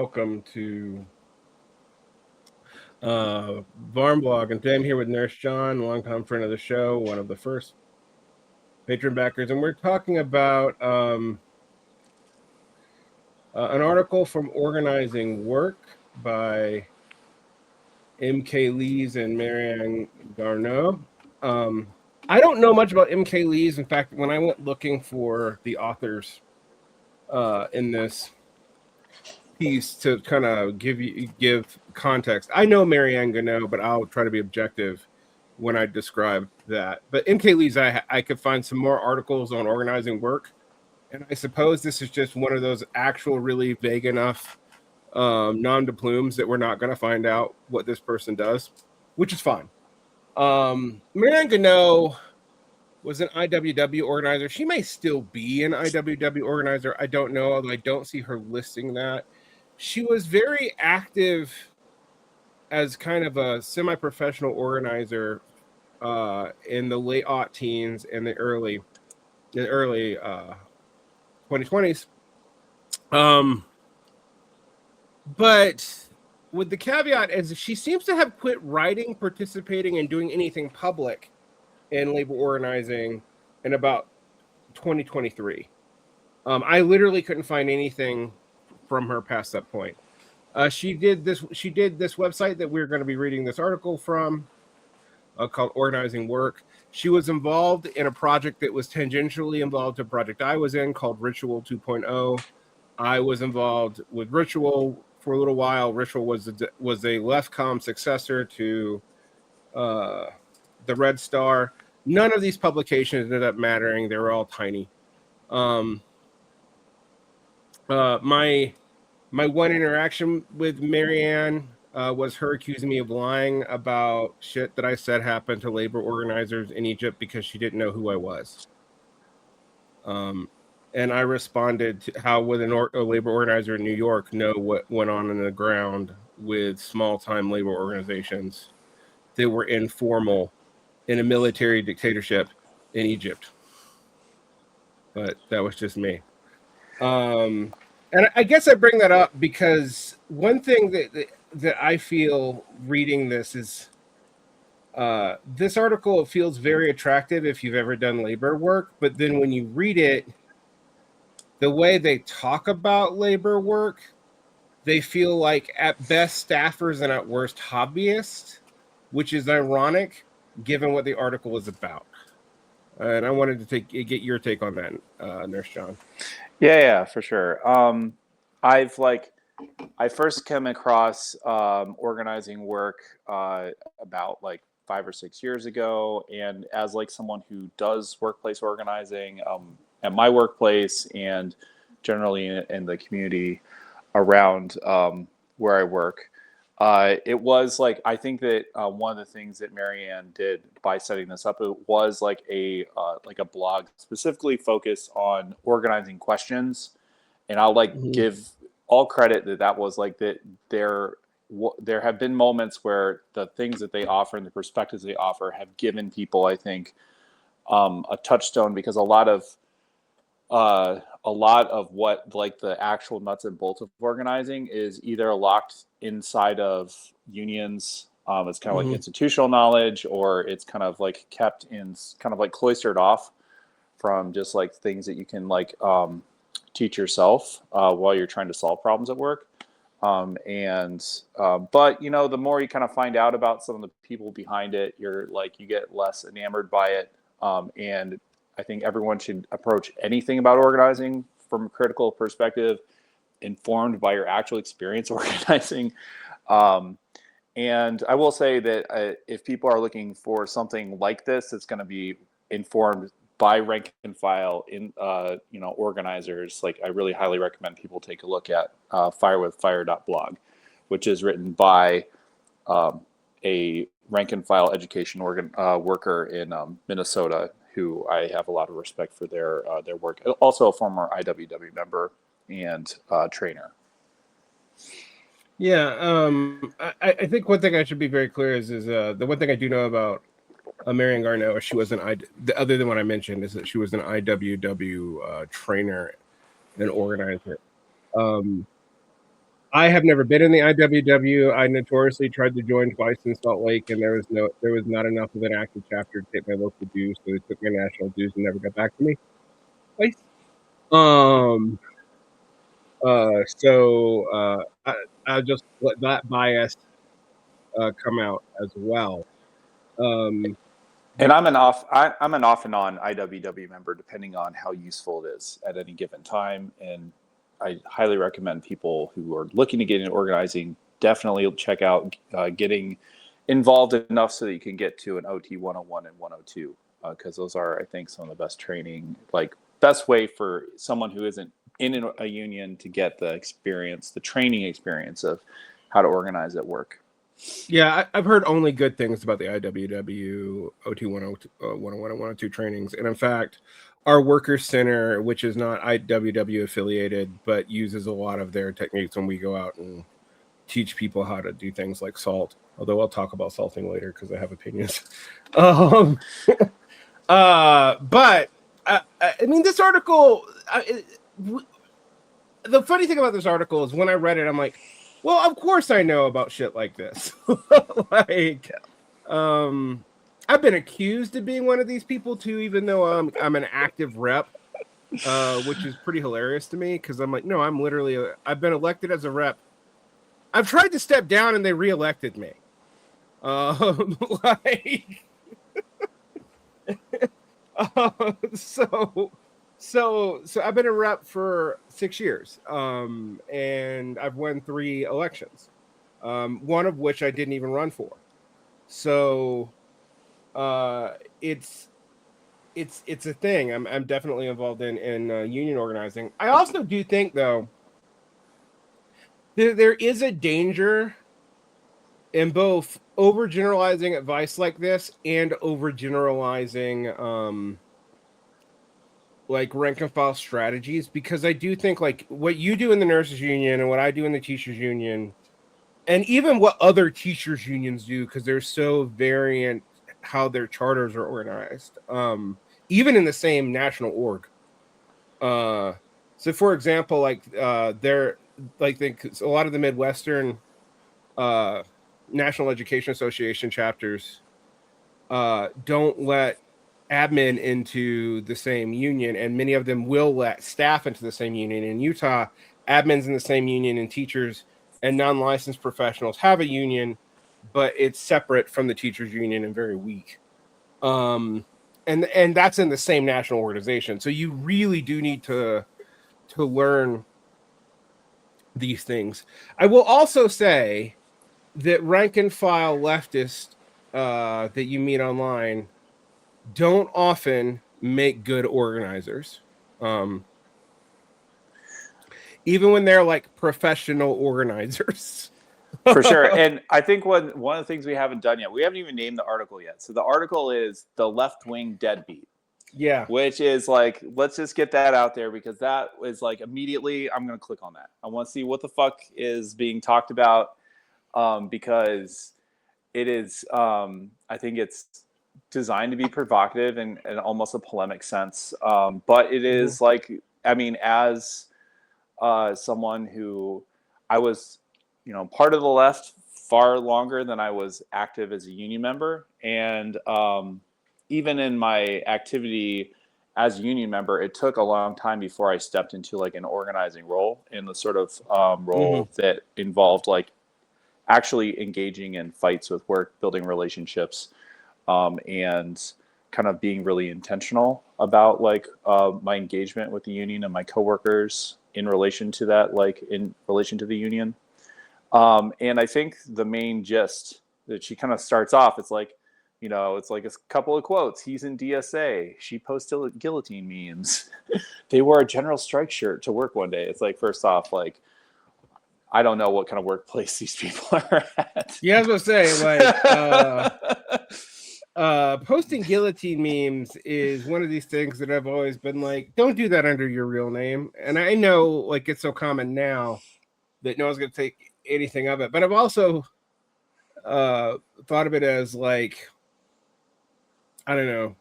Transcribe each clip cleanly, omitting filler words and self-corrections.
welcome to Varn Blog. And today I'm here with Nurse John, longtime friend of the show, one of the first patron backers. And we're talking about an article from Organizing Work by M.K. Lees and Marianne Garneau. I don't know much about M.K. Lees. In fact, when I went looking for the authors in this piece to kind of give context, I know Marianne Garneau, but I'll try to be objective when I describe that. But M.K. Lees, I could find some more articles on organizing work, and I suppose this is just one of those actual really vague enough nom de plumes that we're not going to find out what this person does, which is fine. Marianne Garneau was an IWW organizer. She may still be an IWW organizer. I don't know, although I don't see her listing that. She was very active as kind of a semi-professional organizer in the late aught teens and the early 2020s. But with the caveat as she seems to have quit writing, participating, and doing anything public in labor organizing in about 2023. I literally couldn't find anything from her past that point. She did this website that we're going to be reading this article from called Organizing Work. She was involved in a project that was tangentially involved to a project I was in called Ritual 2.0. I was involved with Ritual for a little while. Ritual was a Leftcom successor to the Red Star. None of these publications ended up mattering. They were all tiny. My one interaction with Marianne was her accusing me of lying about shit that I said happened to labor organizers in Egypt because she didn't know who I was. And I responded to how would a labor organizer in New York know what went on the ground with small-time labor organizations that were informal in a military dictatorship in Egypt. But that was just me. And I guess I bring that up because one thing that I feel reading this is this article feels very attractive if you've ever done labor work, but then when you read it, the way they talk about labor work, they feel like at best staffers and at worst hobbyists, which is ironic given what the article is about. And I wanted to get your take on that, Nurse John. Yeah, for sure. I first came across organizing work about 5 or 6 years ago, and as someone who does workplace organizing at my workplace and generally in the community around where I work, it was I think that one of the things that Marianne did by setting this up, it was a blog specifically focused on organizing questions, and I'll give all credit that was that there have been moments where the things that they offer and the perspectives they offer have given people, I think, a touchstone, because a lot of what the actual nuts and bolts of organizing is either locked inside of unions. It's kind of institutional knowledge, or it's kind of kept in kind of cloistered off from just things that you can teach yourself while you're trying to solve problems at work. But the more you kind of find out about some of the people behind it, you get less enamored by it. And I think everyone should approach anything about organizing from a critical perspective, informed by your actual experience organizing. And I will say that if people are looking for something like this, it's going to be informed by rank and file in organizers. I really highly recommend people take a look at firewithfire.blog, which is written by a rank and file education worker in Minnesota, who I have a lot of respect for their work. Also a former IWW member and trainer. Yeah, I think one thing I should be very clear is the one thing I do know about Marianne Garneau, she was other than what I mentioned, is that she was an IWW trainer and organizer. I have never been in the IWW. I notoriously tried to join twice in Salt Lake, and there was not enough of an active chapter to take my local dues, so they took my national dues and never got back to me twice. I'll just let that bias come out as well. And I'm an off and on IWW member, depending on how useful it is at any given time. And I highly recommend people who are looking to get into organizing definitely check out getting involved enough so that you can get to an OT 101 and 102, because those are, I think, some of the best training, like best way for someone who isn't in a union to get the experience, the training experience of how to organize at work. Yeah, I've heard only good things about the IWW OT 101 and 102 trainings. And in fact, our Workers Center, which is not IWW affiliated, but uses a lot of their techniques when we go out and teach people how to do things like salt. Although I'll talk about salting later because I have opinions. But I mean, this article, the funny thing about this article is when I read it, I'm like, well, of course I know about shit like this. Like, I've been accused of being one of these people too, even though I'm an active rep, which is pretty hilarious to me because I'm like, no, I'm literally, I've been elected as a rep. I've tried to step down and they reelected me. Like, so I've been a rep for 6 years, and I've won 3 elections, one of which I didn't even run for. So it's a thing. I'm definitely involved in union organizing. I also do think, though, there is a danger in both overgeneralizing advice like this and overgeneralizing like rank and file strategies, because I do think like what you do in the nurses union and what I do in the teachers union, and even what other teachers unions do, because they're so variant how their charters are organized, even in the same national org. So for example, like they're like a lot of the Midwestern National Education Association chapters don't let admin into the same union, and many of them will let staff into the same union. In Utah, admins in the same union and teachers and non-licensed professionals have a union, but it's separate from the teachers union and very weak. And that's in the same national organization. So you really do need to learn these things. I will also say that rank and file leftists that you meet online don't often make good organizers, even when they're like professional organizers. For sure. And I think one of the things we haven't done yet, we haven't even named the article yet. So the article is The Leftwing Deadbeat. Yeah. Which is like, let's just get that out there, because that was like immediately I'm going to click on that. I want to see what the fuck is being talked about, because it is, I think it's designed to be provocative and almost a polemic sense. But it is like, I mean, as someone who I was, part of the left far longer than I was active as a union member. And even in my activity as a union member, it took a long time before I stepped into like an organizing role, in the sort of role that involved like actually engaging in fights with work, building relationships, and kind of being really intentional about like my engagement with the union and my coworkers in relation to that, like in relation to the union. And I think the main gist that she kind of starts off, it's like, it's like a couple of quotes. He's in DSA. She posted guillotine memes. They wore a general strike shirt to work one day. It's like, first off, like, I don't know what kind of workplace these people are at. Yeah, I was gonna say, like, posting guillotine memes is one of these things that I've always been like, don't do that under your real name. And I know, like, it's so common now that no one's gonna take anything of it. But I've also thought of it as like, I don't know,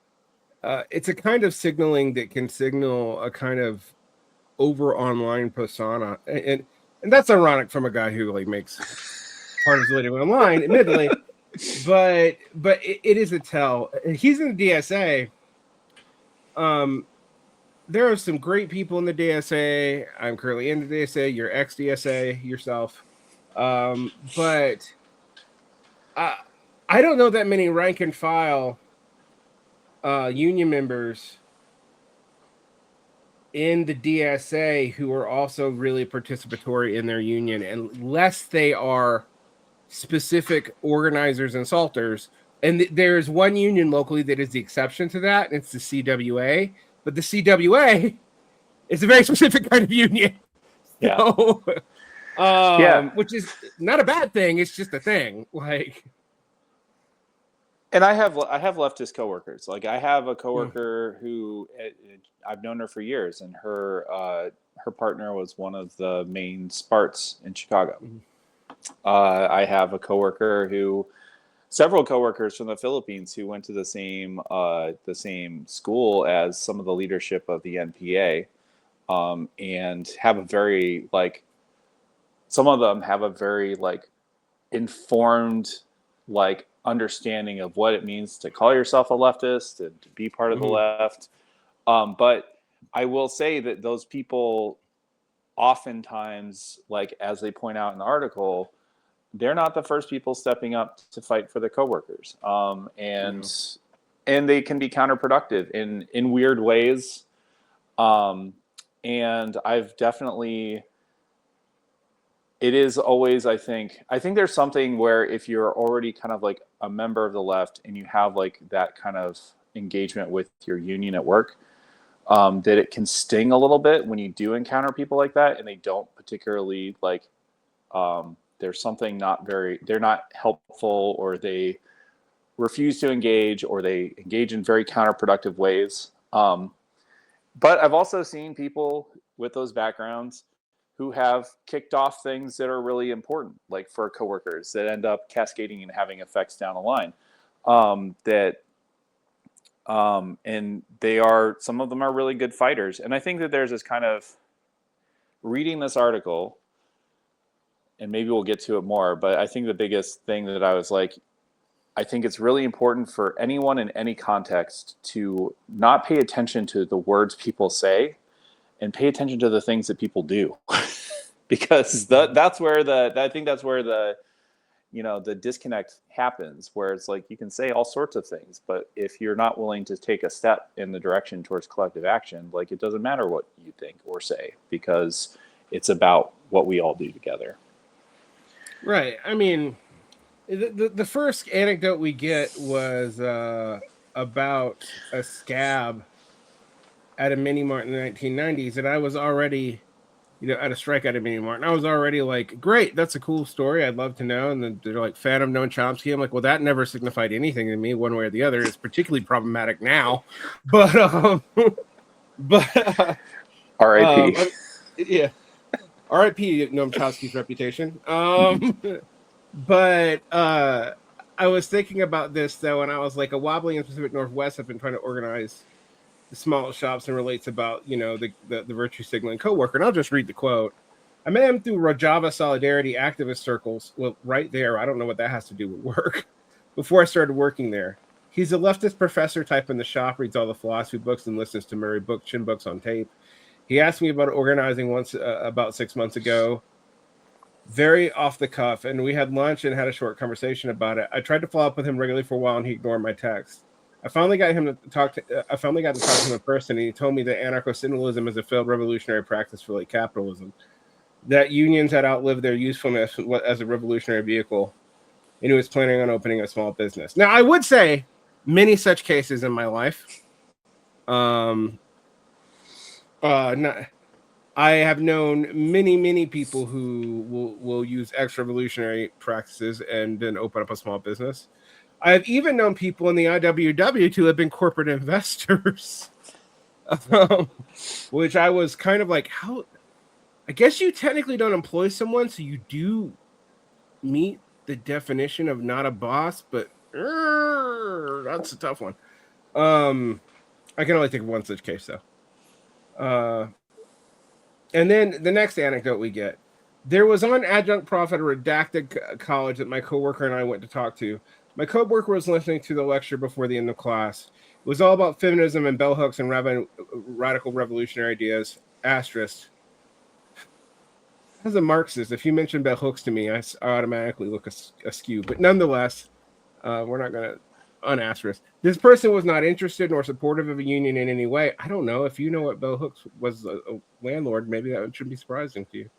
it's a kind of signaling that can signal a kind of over online persona. And And that's ironic from a guy who like makes part of his living online, admittedly. But it is a tell. He's in the DSA. There are some great people in the DSA. I'm currently in the DSA. You're ex-DSA yourself. But I don't know that many rank and file union members in the DSA who are also really participatory in their union, unless they are specific organizers and salters. And there's one union locally that is the exception to that, and it's the CWA. But the CWA is a very specific kind of union. Yeah. So, Yeah. which is not a bad thing. It's just a thing. Like, and I have leftist coworkers. Like I have a coworker who I've known her for years, and her partner was one of the main Sparts in Chicago. I have a coworker several coworkers from the Philippines who went to the same school as some of the leadership of the NPA, and have a very like, some of them have a very like informed like understanding of what it means to call yourself a leftist and to be part of the left. But I will say that those people oftentimes, like as they point out in the article, they're not the first people stepping up to fight for their coworkers. And they can be counterproductive in weird ways. And I've definitely, it is always, I think there's something where if you're already kind of like a member of the left and you have like that kind of engagement with your union at work, that it can sting a little bit when you do encounter people like that and they don't particularly like, there's something they're not helpful, or they refuse to engage, or they engage in very counterproductive ways. But I've also seen people with those backgrounds who have kicked off things that are really important, like for coworkers, that end up cascading and having effects down the line. And some of them are really good fighters. And I think that there's this kind of, reading this article, and maybe we'll get to it more, but I think the biggest thing that I was like, I think it's really important for anyone in any context to not pay attention to the words people say and pay attention to the things that people do. Because that's where the disconnect happens, where it's like you can say all sorts of things, but if you're not willing to take a step in the direction towards collective action, like it doesn't matter what you think or say, because it's about what we all do together. Right. I mean, the first anecdote we get was about a scab at a mini mart in the 1990s, and I was already, at a strike at a mini mart, and I was already like, great, that's a cool story, I'd love to know. And then they're like, fan of Noam Chomsky. I'm like, well, that never signified anything to me one way or the other. It's particularly problematic now, but R.I.P. Yeah, R.I.P. Noam Chomsky's reputation. But I was thinking about this though, and I was like, a wobbly in the Pacific Northwest have been trying to organize the small shops and relates about, the virtue signaling coworker. And I'll just read the quote. I met him through Rojava Solidarity activist circles. Well, right there, I don't know what that has to do with work. Before I started working there, he's a leftist professor type in the shop, reads all the philosophy books and listens to Murray Bookchin books on tape. He asked me about organizing once about 6 months ago, very off the cuff, and we had lunch and had a short conversation about it. I tried to follow up with him regularly for a while, and he ignored my text. I finally got to talk to him in person, and he told me that anarcho-syndicalism is a failed revolutionary practice for late capitalism, that unions had outlived their usefulness as a revolutionary vehicle, and he was planning on opening a small business. Now, I would say many such cases in my life. I have known many people who will use ex-revolutionary practices and then open up a small business. I've even known people in the IWW to have been corporate investors, which I was kind of like, how? I guess you technically don't employ someone, so you do meet the definition of not a boss, but that's a tough one. I can only think of one such case, though. And then the next anecdote we get. There was on adjunct prof at a redacted college that my coworker and I went to talk to. My coworker was listening to the lecture before the end of class. It was all about feminism and bell hooks and radical revolutionary ideas. Asterisk. As a Marxist, if you mention bell hooks to me, I automatically look askew. But nonetheless, we're not going to unasterisk. This person was not interested nor supportive of a union in any way. I don't know. If you know what bell hooks was a landlord, maybe that shouldn't be surprising to you.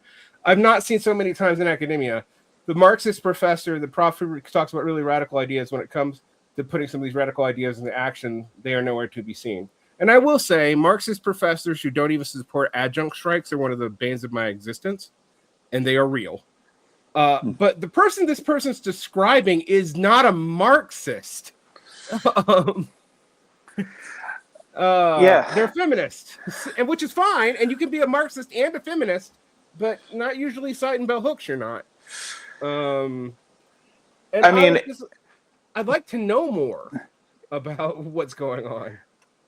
I've not seen so many times in academia. The Marxist professor, the prof who talks about really radical ideas, when it comes to putting some of these radical ideas into action, they are nowhere to be seen. And I will say, Marxist professors who don't even support adjunct strikes are one of the banes of my existence, and they are real. But the person this person's describing is not a Marxist. They're feminists, and which is fine. And you can be a Marxist and a feminist, but not usually citing bell hooks. You're not. And I mean, I'd like to know more about what's going on.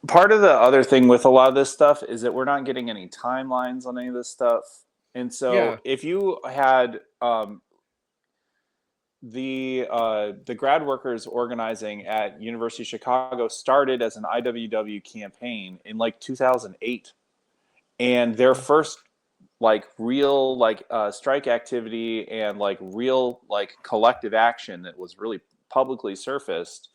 Part of the other thing with a lot of this stuff is that we're not getting any timelines on any of this stuff. And so if you had the grad workers organizing at University of Chicago started as an IWW campaign in like 2008. And their first like real like strike activity and like real like collective action that was really publicly surfaced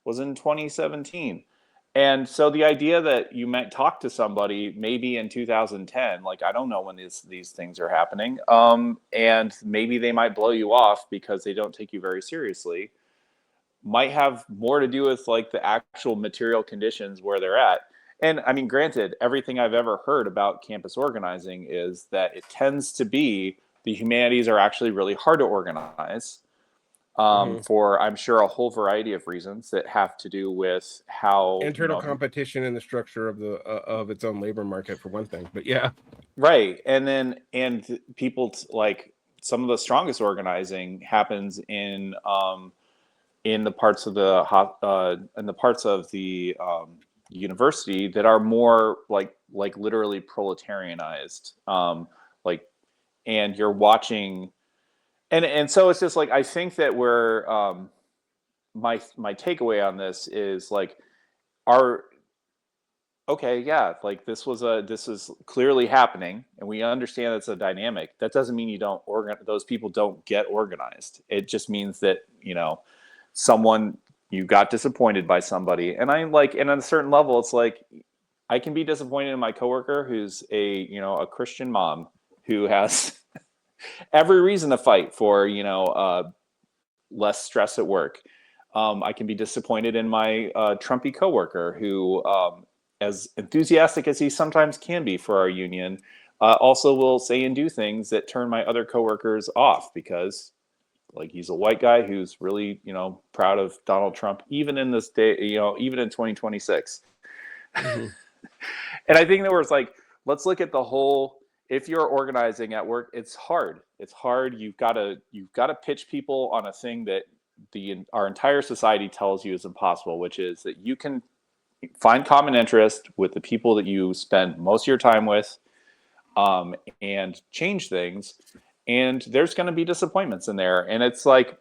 was in 2017. And so the idea that you might talk to somebody maybe in 2010, like I don't know when these things are happening, and maybe they might blow you off because they don't take you very seriously, might have more to do with like the actual material conditions where they're at. And I mean, granted, everything I've ever heard about campus organizing is that it tends to be the humanities are actually really hard to organize. For I'm sure a whole variety of reasons that have to do with how internal competition and the structure of the of its own labor market, for one thing. But yeah, right. And people like some of the strongest organizing happens in the parts of the university that are more like literally proletarianized, and you're watching. And so it's just like, I think that we're, my takeaway on this is like, this is clearly happening and we understand it's a dynamic. That doesn't mean those people don't get organized. It just means that, you got disappointed by somebody. And and on a certain level, it's like, I can be disappointed in my coworker who's a Christian mom who has every reason to fight for, less stress at work. I can be disappointed in my Trumpy coworker who, as enthusiastic as he sometimes can be for our union, also will say and do things that turn my other coworkers off because, like, he's a white guy who's really, proud of Donald Trump, even in this day, even in 2026. Mm-hmm. And I think that was like, let's look at the whole. If you're organizing at work, it's hard. It's hard. You've got to pitch people on a thing that our entire society tells you is impossible, which is that you can find common interest with the people that you spend most of your time with, and change things. And there's going to be disappointments in there. And it's like,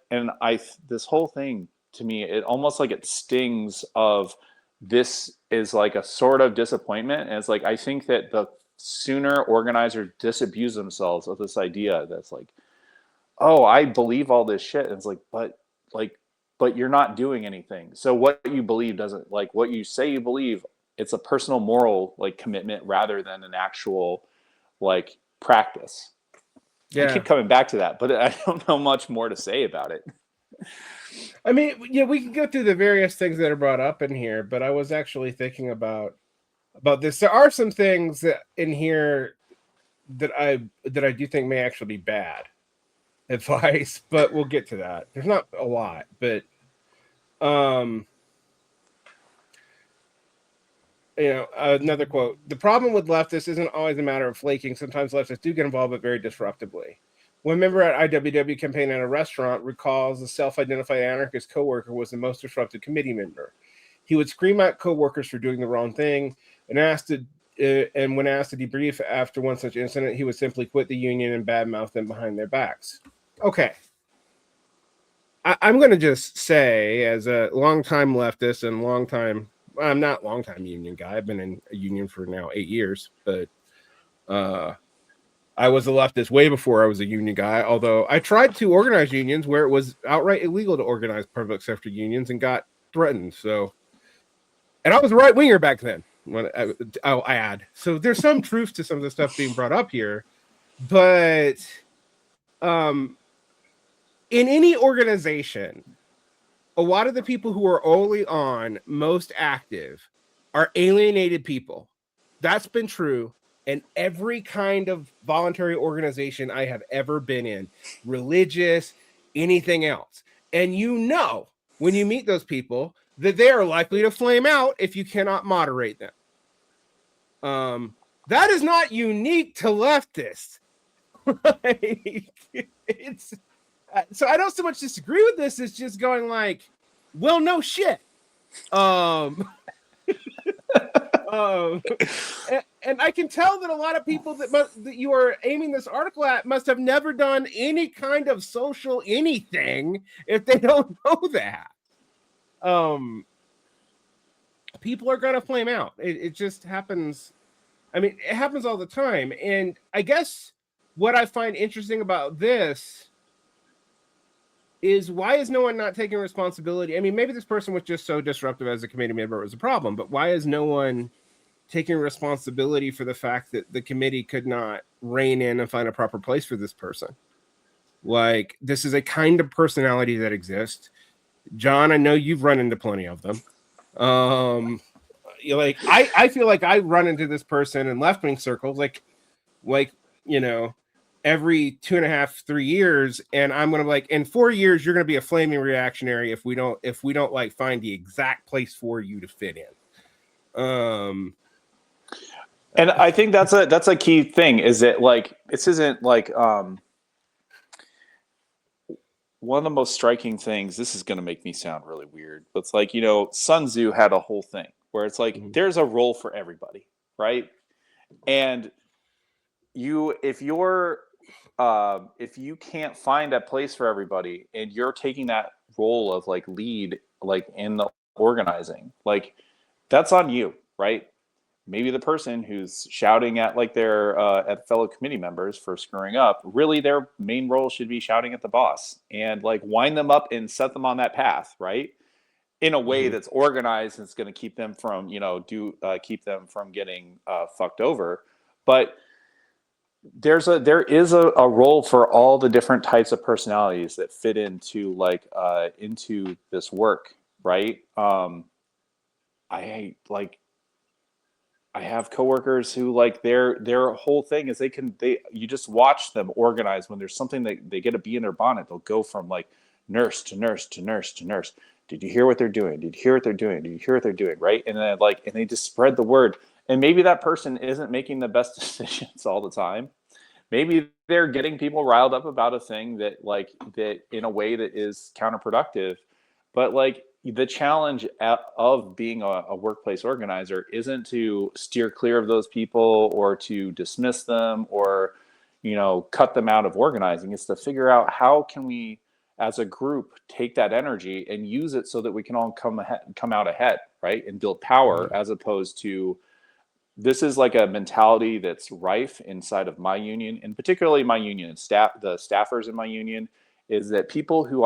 this whole thing to me, it almost like it stings of this is like a sort of disappointment. And it's like, I think that the sooner organizers disabuse themselves of this idea that's like, oh, I believe all this shit. And it's like, but you're not doing anything. So what you believe doesn't, like what you say you believe, it's a personal moral like commitment rather than an actual like practice. Yeah. I keep coming back to that, but I don't know much more to say about it. I mean, yeah, we can go through the various things that are brought up in here, but I was actually thinking about this. There are some things that in here that I do think may actually be bad advice, but we'll get to that. There's not a lot, but another quote: "The problem with leftists isn't always a matter of flaking. Sometimes leftists do get involved, but very disruptively." One member at IWW campaign at a restaurant recalls the self-identified anarchist coworker was the most disruptive committee member. He would scream at coworkers for doing the wrong thing and ask and when asked to debrief after one such incident, he would simply quit the union and badmouth them behind their backs. Okay. I'm going to just say, as a longtime leftist and I'm not longtime union guy. I've been in a union for now 8 years, but I was a leftist way before I was a union guy, although I tried to organize unions where it was outright illegal to organize public sector unions and got threatened. So, and I was a right winger back then. I'll add. So there's some truth to some of the stuff being brought up here, but in any organization, a lot of the people who are early on most active are alienated people. That's been true in every kind of voluntary organization I have ever been in, religious, anything else. And you know, when you meet those people, that they are likely to flame out if you cannot moderate them. That is not unique to leftists. It's so I don't so much disagree with this. It's just going like, well, no shit. And I can tell that a lot of people that you are aiming this article at must have never done any kind of social anything if they don't know that. People are going to flame out. It just happens. I mean, it happens all the time. And I guess what I find interesting about this is, why is no one not taking responsibility? I mean, maybe this person was just so disruptive as a committee member was a problem, but why is no one taking responsibility for the fact that the committee could not rein in and find a proper place for this person? Like, this is a kind of personality that exists. John, I know you've run into plenty of them. Like, I feel like I run into this person in left-wing circles, like, you know, every 2.5, 3 years, and I'm gonna like, in 4 years, you're gonna be a flaming reactionary if we don't like find the exact place for you to fit in. And I think that's a key thing, is that like, this isn't like one of the most striking things, this is going to make me sound really weird, but it's like, you know, Sun Tzu had a whole thing where it's like, there's a role for everybody, right? And if you can't find a place for everybody, and you're taking that role of like lead, like in the organizing, like, that's on you, right? Maybe the person who's shouting at like their at fellow committee members for screwing up, really their main role should be shouting at the boss and like wind them up and set them on that path, right? In a way that's organized and it's going to keep them from, you know, keep them from getting fucked over. But there is a role for all the different types of personalities that fit into like into this work, right? I have coworkers who like their whole thing is you just watch them organize. When there's something that they get a bee in their bonnet, they'll go from like nurse to nurse to nurse to nurse. Did you hear what they're doing? Did you hear what they're doing? Did you hear what they're doing? Right. And then and they just spread the word. And maybe that person isn't making the best decisions all the time. Maybe they're getting people riled up about a thing that in a way that is counterproductive. But like, the challenge of being a workplace organizer isn't to steer clear of those people or to dismiss them or, you know, cut them out of organizing. It's to figure out how can we, as a group, take that energy and use it so that we can all come out ahead, right? And build power, as opposed to, this is like a mentality that's rife inside of my union, and particularly my union staff, the staffers in my union, is that people who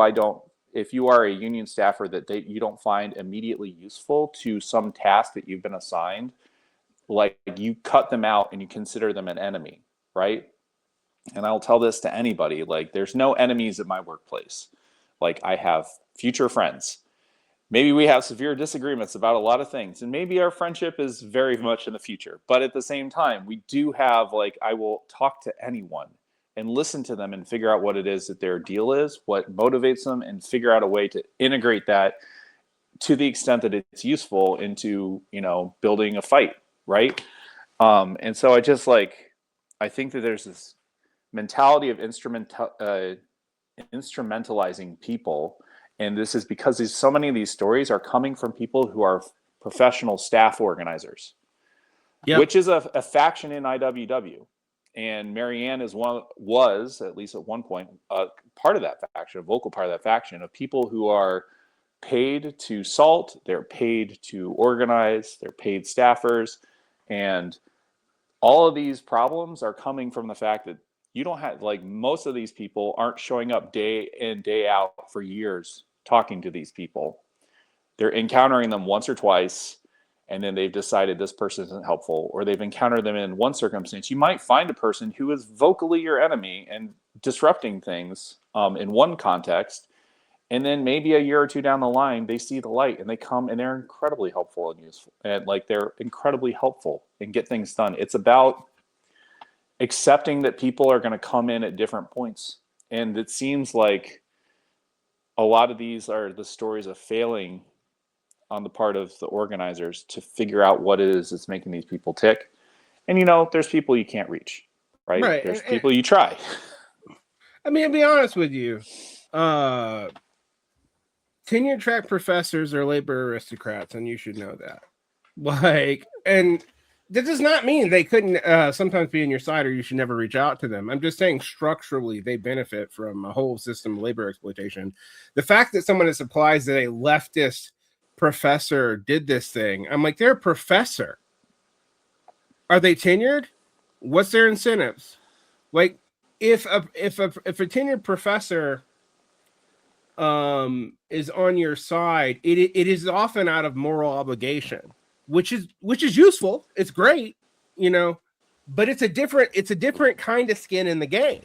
if you are a union staffer that you don't find immediately useful to some task that you've been assigned, like, you cut them out and you consider them an enemy, right? And I'll tell this to anybody, like, there's no enemies at my workplace. Like, I have future friends. Maybe we have severe disagreements about a lot of things, and maybe our friendship is very much in the future. But at the same time, we do have, like, I will talk to anyone and listen to them and figure out what it is that their deal is, what motivates them, and figure out a way to integrate that to the extent that it's useful into, you know, building a fight, right? And so I think that there's this mentality of instrumentalizing people, and this is because so many of these stories are coming from people who are professional staff organizers. Yep. which is a faction in IWW. And Marianne was, at least at one point, part of that faction, a vocal part of that faction of people who are paid to salt, they're paid to organize, they're paid staffers. And all of these problems are coming from the fact that you don't have, like, most of these people aren't showing up day in, day out for years talking to these people. They're encountering them once or twice, and then they've decided this person isn't helpful, or they've encountered them in one circumstance. You might find a person who is vocally your enemy and disrupting things in one context, and then maybe a year or two down the line, they see the light and they come and they're incredibly helpful and useful, and like they're incredibly helpful and get things done. It's about accepting that people are going to come in at different points, and it seems like a lot of these are the stories of failing on the part of the organizers to figure out what it is that's making these people tick. And there's people you can't reach, right? Right. There's people you try. I mean, to be honest with you, tenure track professors are labor aristocrats, and you should know that. Like, and that does not mean they couldn't sometimes be on your side or you should never reach out to them. I'm just saying structurally they benefit from a whole system of labor exploitation. The fact that someone is surprised that a leftist professor did this thing, I'm like, they're a professor. Are they tenured? What's their incentives? Like, if a tenured professor is on your side, it is often out of moral obligation, which is useful. It's great, but it's a different kind of skin in the game.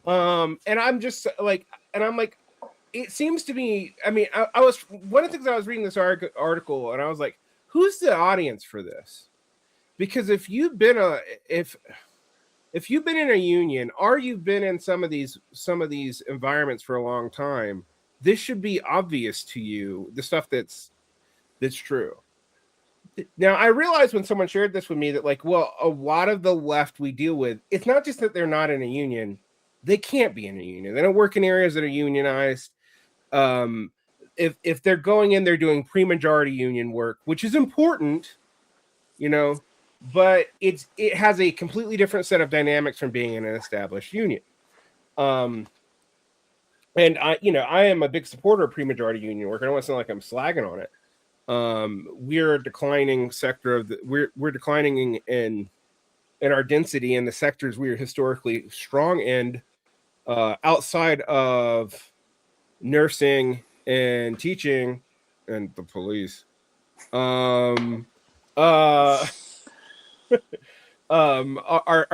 And I'm just like, it seems to me, I mean, I was, one of the things I was reading this article and I was like, who's the audience for this? Because if you've been in a union or you've been in some of these environments for a long time, this should be obvious to you, the stuff that's true. Now, I realized when someone shared this with me that, like, well, a lot of the left we deal with, it's not just that they're not in a union, they can't be in a union. They don't work in areas that are unionized. If they're going in, they're doing pre-majority union work, which is important, but it has a completely different set of dynamics from being in an established union. And I am a big supporter of pre-majority union work. I don't want to sound like I'm slagging on it. We're a declining sector of we're declining in our density in the sectors we are historically strong in, outside of nursing and teaching and the police. Are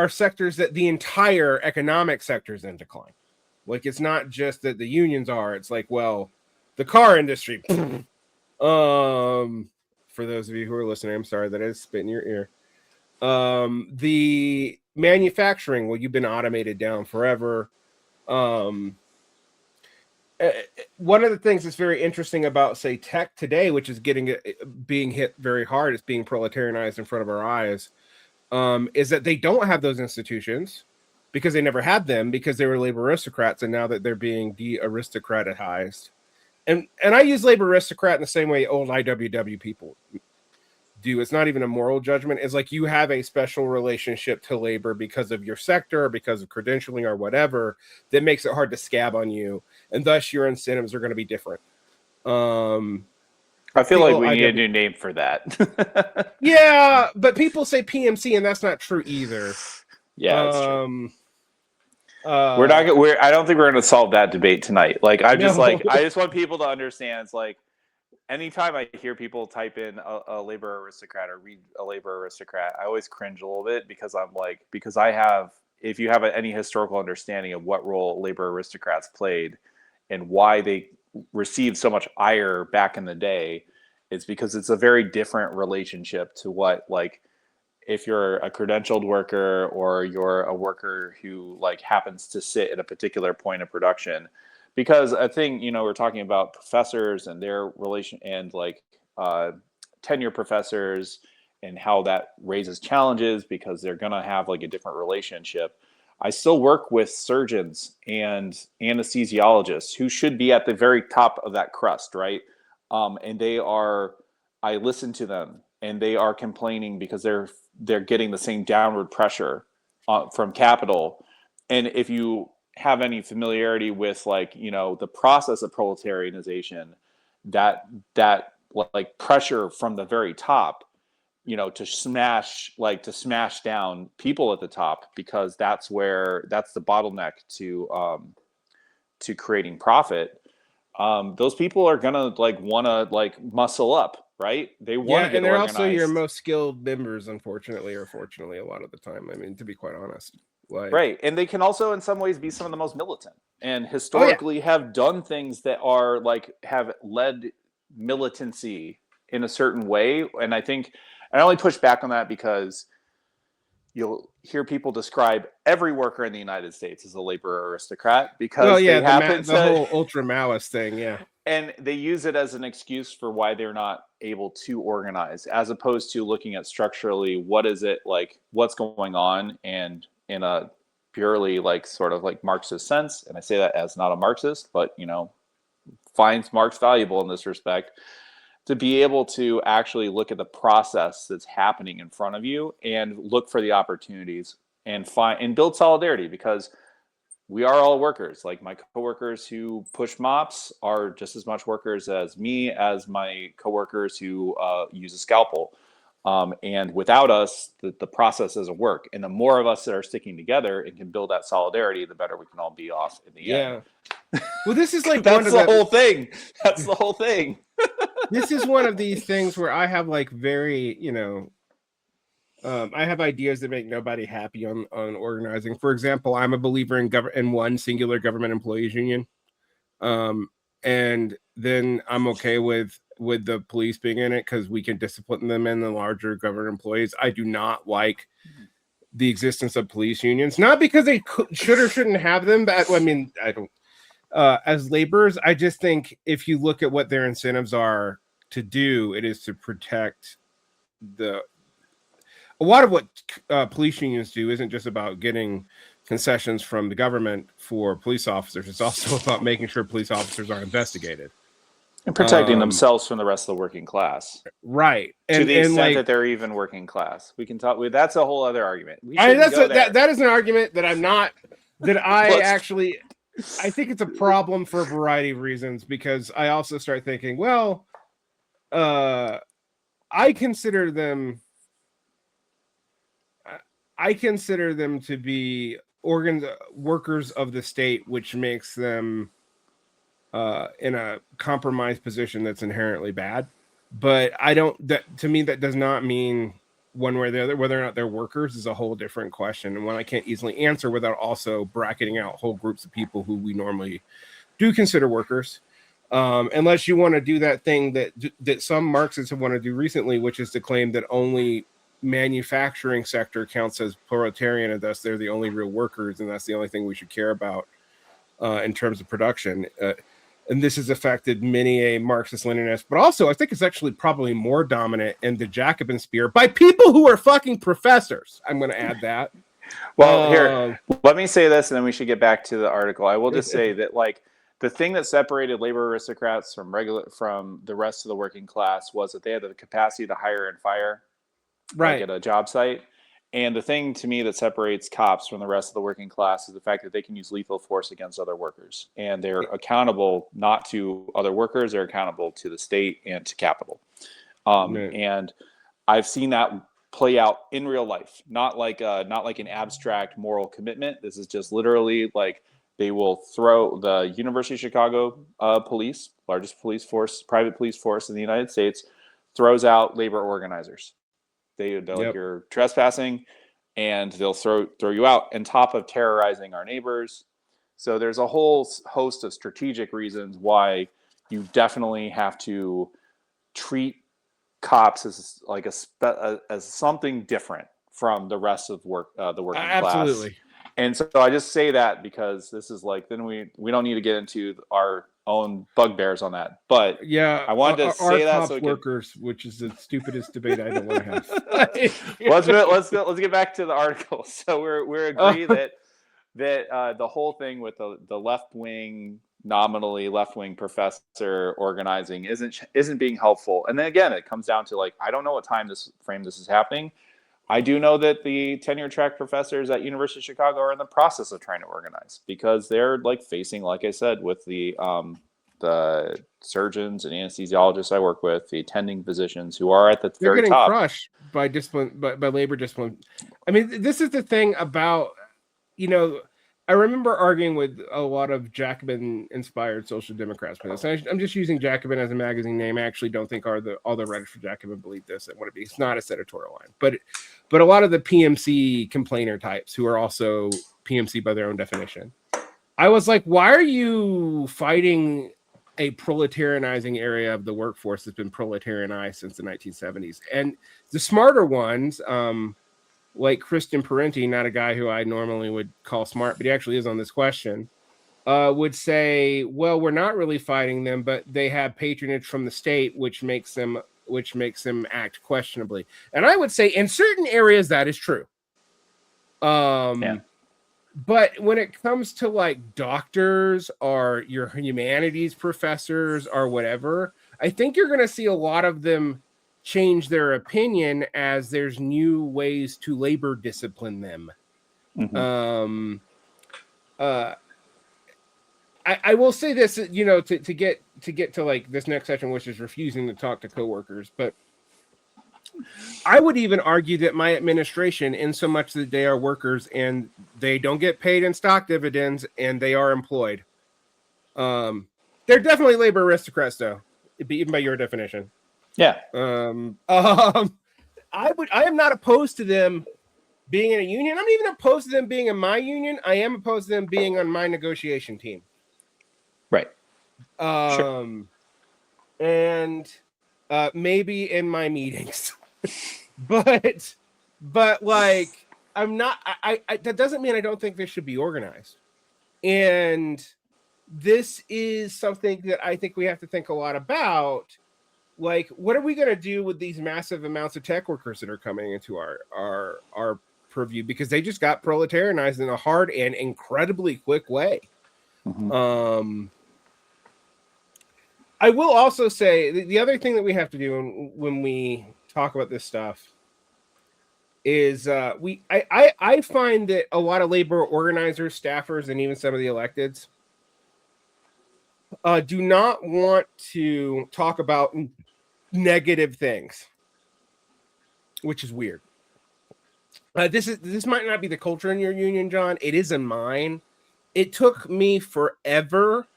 sectors that the entire economic sector is in decline. Like, it's not just that the unions are, it's like, well, the car industry. For those of you who are listening, I'm sorry that I spit in your ear. The manufacturing, well, you've been automated down forever. One of the things that's very interesting about, say, tech today, which is being hit very hard, is being proletarianized in front of our eyes, is that they don't have those institutions because they never had them, because they were labor aristocrats, and now that they're being de-aristocratized. And I use labor aristocrat in the same way old IWW people do. It's not even a moral judgment. It's like you have a special relationship to labor because of your sector, or because of credentialing or whatever, that makes it hard to scab on you, and thus your incentives are going to be different. I feel like we need a new name for that. Yeah, but people say PMC, and that's not true either. Yeah, it's true. I don't think we're going to solve that debate tonight. Like, I just want people to understand. It's like, anytime I hear people type in a labor aristocrat or read a labor aristocrat, I always cringe a little bit, because I'm like, if you have any historical understanding of what role labor aristocrats played and why they received so much ire back in the day, it's because it's a very different relationship to what, like, if you're a credentialed worker or you're a worker who, like, happens to sit at a particular point of production. Because I think, we're talking about professors and their relation, and like tenure professors, and how that raises challenges because they're going to have like a different relationship. I still work with surgeons and anesthesiologists who should be at the very top of that crust, right? And I listen to them and they are complaining because they're getting the same downward pressure from capital. And if you have any familiarity with like, you know, the process of proletarianization, that like pressure from the very top, you know, to smash down people at the top, because that's the bottleneck to creating profit. Those people are gonna like want to like muscle up, right? They want to get and they're organized. also your most skilled members, unfortunately or fortunately, a lot of the time. I mean, to be quite honest, like, right, and they can also, in some ways, be some of the most militant, and historically have done things that are like have led militancy in a certain way. And I think I only push back on that because you'll hear people describe every worker in the United States as a labor aristocrat because they happen the whole ultra malice thing, yeah. And they use it as an excuse for why they're not able to organize, as opposed to looking at structurally what is it like, what's going on, and in a purely like sort of like Marxist sense. And I say that as not a Marxist, but you know, finds Marx valuable in this respect, to be able to actually look at the process that's happening in front of you and look for the opportunities and find and build solidarity, because we are all workers. Like my coworkers who push mops are just as much workers as me, as my coworkers who use a scalpel. And without us, the process doesn't work. And the more of us that are sticking together and can build that solidarity, the better we can all be off in the end. Well, this is like that's the whole thing. That's the whole thing. This is one of these things where I have like very, you know, I have ideas that make nobody happy on organizing. For example, I'm a believer in one singular government employees union, and then I'm okay with the police being in it because we can discipline them in the larger government employees. I do not like the existence of police unions, not because they should or shouldn't have them, but I mean, I don't. As laborers, I just think if you look at what their incentives are to do, it is to protect a lot of what police unions do isn't just about getting concessions from the government for police officers. It's also about making sure police officers are investigated. And protecting themselves from the rest of the working class. Right. To the extent that they're even working class. We can talk. That's a whole other argument. That is an argument that I'm not, that I think it's a problem for a variety of reasons, because I also start thinking, well, I consider them to be workers of the state, which makes them in a compromised position that's inherently bad. But to me, that does not mean one way or the other. Whether or not they're workers is a whole different question, and one I can't easily answer without also bracketing out whole groups of people who we normally do consider workers. Unless you want to do that thing that some Marxists have wanted to do recently, which is to claim that only manufacturing sector counts as proletarian, and thus they're the only real workers, and that's the only thing we should care about in terms of production. And this has affected many a Marxist-Leninist, but also I think it's actually probably more dominant in the Jacobin sphere by people who are fucking professors. I'm going to add that. Well, here, let me say this, and then we should get back to the article. I will just say that, like, the thing that separated labor aristocrats from the rest of the working class was that they had the capacity to hire and fire, right, like at a job site. And the thing to me that separates cops from the rest of the working class is the fact that they can use lethal force against other workers, and they're accountable not to other workers; they're accountable to the state and to capital. And I've seen that play out in real life, not like an abstract moral commitment. This is just literally like they will throw the University of Chicago police, largest police force, private police force in the United States, throws out labor organizers. They're like, you're trespassing, and they'll throw you out, on top of terrorizing our neighbors. So there's a whole host of strategic reasons why you definitely have to treat cops as like as something different from the rest of the working class. Absolutely. And so I just say that because this is like, then we don't need to get into our own bugbears on that. But yeah, I wanted to say that. So workers, which is the stupidest debate I don't want to have. let's get back to the article. So we're agree that the whole thing with the left wing nominally left-wing professor organizing isn't being helpful. And then again, it comes down to like, I don't know what time this is happening. I do know that the tenure track professors at University of Chicago are in the process of trying to organize because they're like facing, like I said, with the surgeons and anesthesiologists I work with, the attending physicians who are at the They're very getting top. crushed by discipline, by labor discipline. I mean, this is the thing about, I remember arguing with a lot of Jacobin-inspired social democrats for this. I'm just using Jacobin as a magazine name. I actually don't think all the writers for Jacobin believe this and what it be. It's not a editorial line, but a lot of the PMC complainer types who are also PMC by their own definition. I was like, why are you fighting a proletarianizing area of the workforce that's been proletarianized since the 1970s? And the smarter ones, like Kristen Parenti, not a guy who I normally would call smart, but he actually is on this question, would say, well, we're not really fighting them, but they have patronage from the state, which makes them act questionably. And I would say in certain areas that is true. But when it comes to like doctors or your humanities professors or whatever, I think you're going to see a lot of them change their opinion as there's new ways to labor discipline them. Mm-hmm. I will say this, to get to like this next section, which is refusing to talk to coworkers, but I would even argue that my administration, in so much that they are workers and they don't get paid in stock dividends and they are employed, they're definitely labor aristocrats, though, even by your definition. Yeah. I am not opposed to them being in a union. I'm not even opposed to them being in my union. I am opposed to them being on my negotiation team. Right. Sure. And maybe in my meetings. but like, I'm not, I that doesn't mean I don't think this should be organized. And this is something that I think we have to think a lot about. Like, what are we going to do with these massive amounts of tech workers that are coming into our purview? Because they just got proletarianized in a hard and incredibly quick way. Mm-hmm. I will also say the other thing that we have to do when we talk about this stuff is I find that a lot of labor organizers, staffers, and even some of the electeds do not want to talk about negative things, which is weird. This might not be the culture in your union, John. It is in mine. It took me forever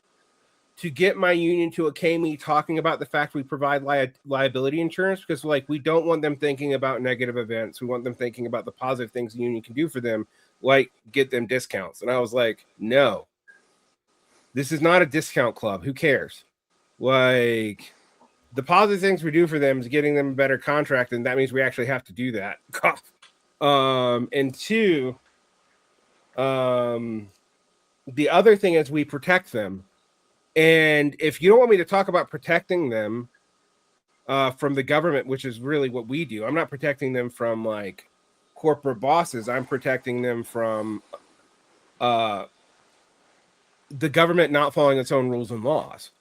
to get my union to okay me talking about the fact we provide liability insurance, because like we don't want them thinking about negative events. We want them thinking about the positive things the union can do for them, like get them discounts. And I was like, no, this is not a discount club. Who cares? Like, the positive things we do for them is getting them a better contract, and that means we actually have to do that. And two, the other thing is we protect them. And if you don't want me to talk about protecting them from the government, which is really what we do, I'm not protecting them from like corporate bosses. I'm protecting them from the government not following its own rules and laws.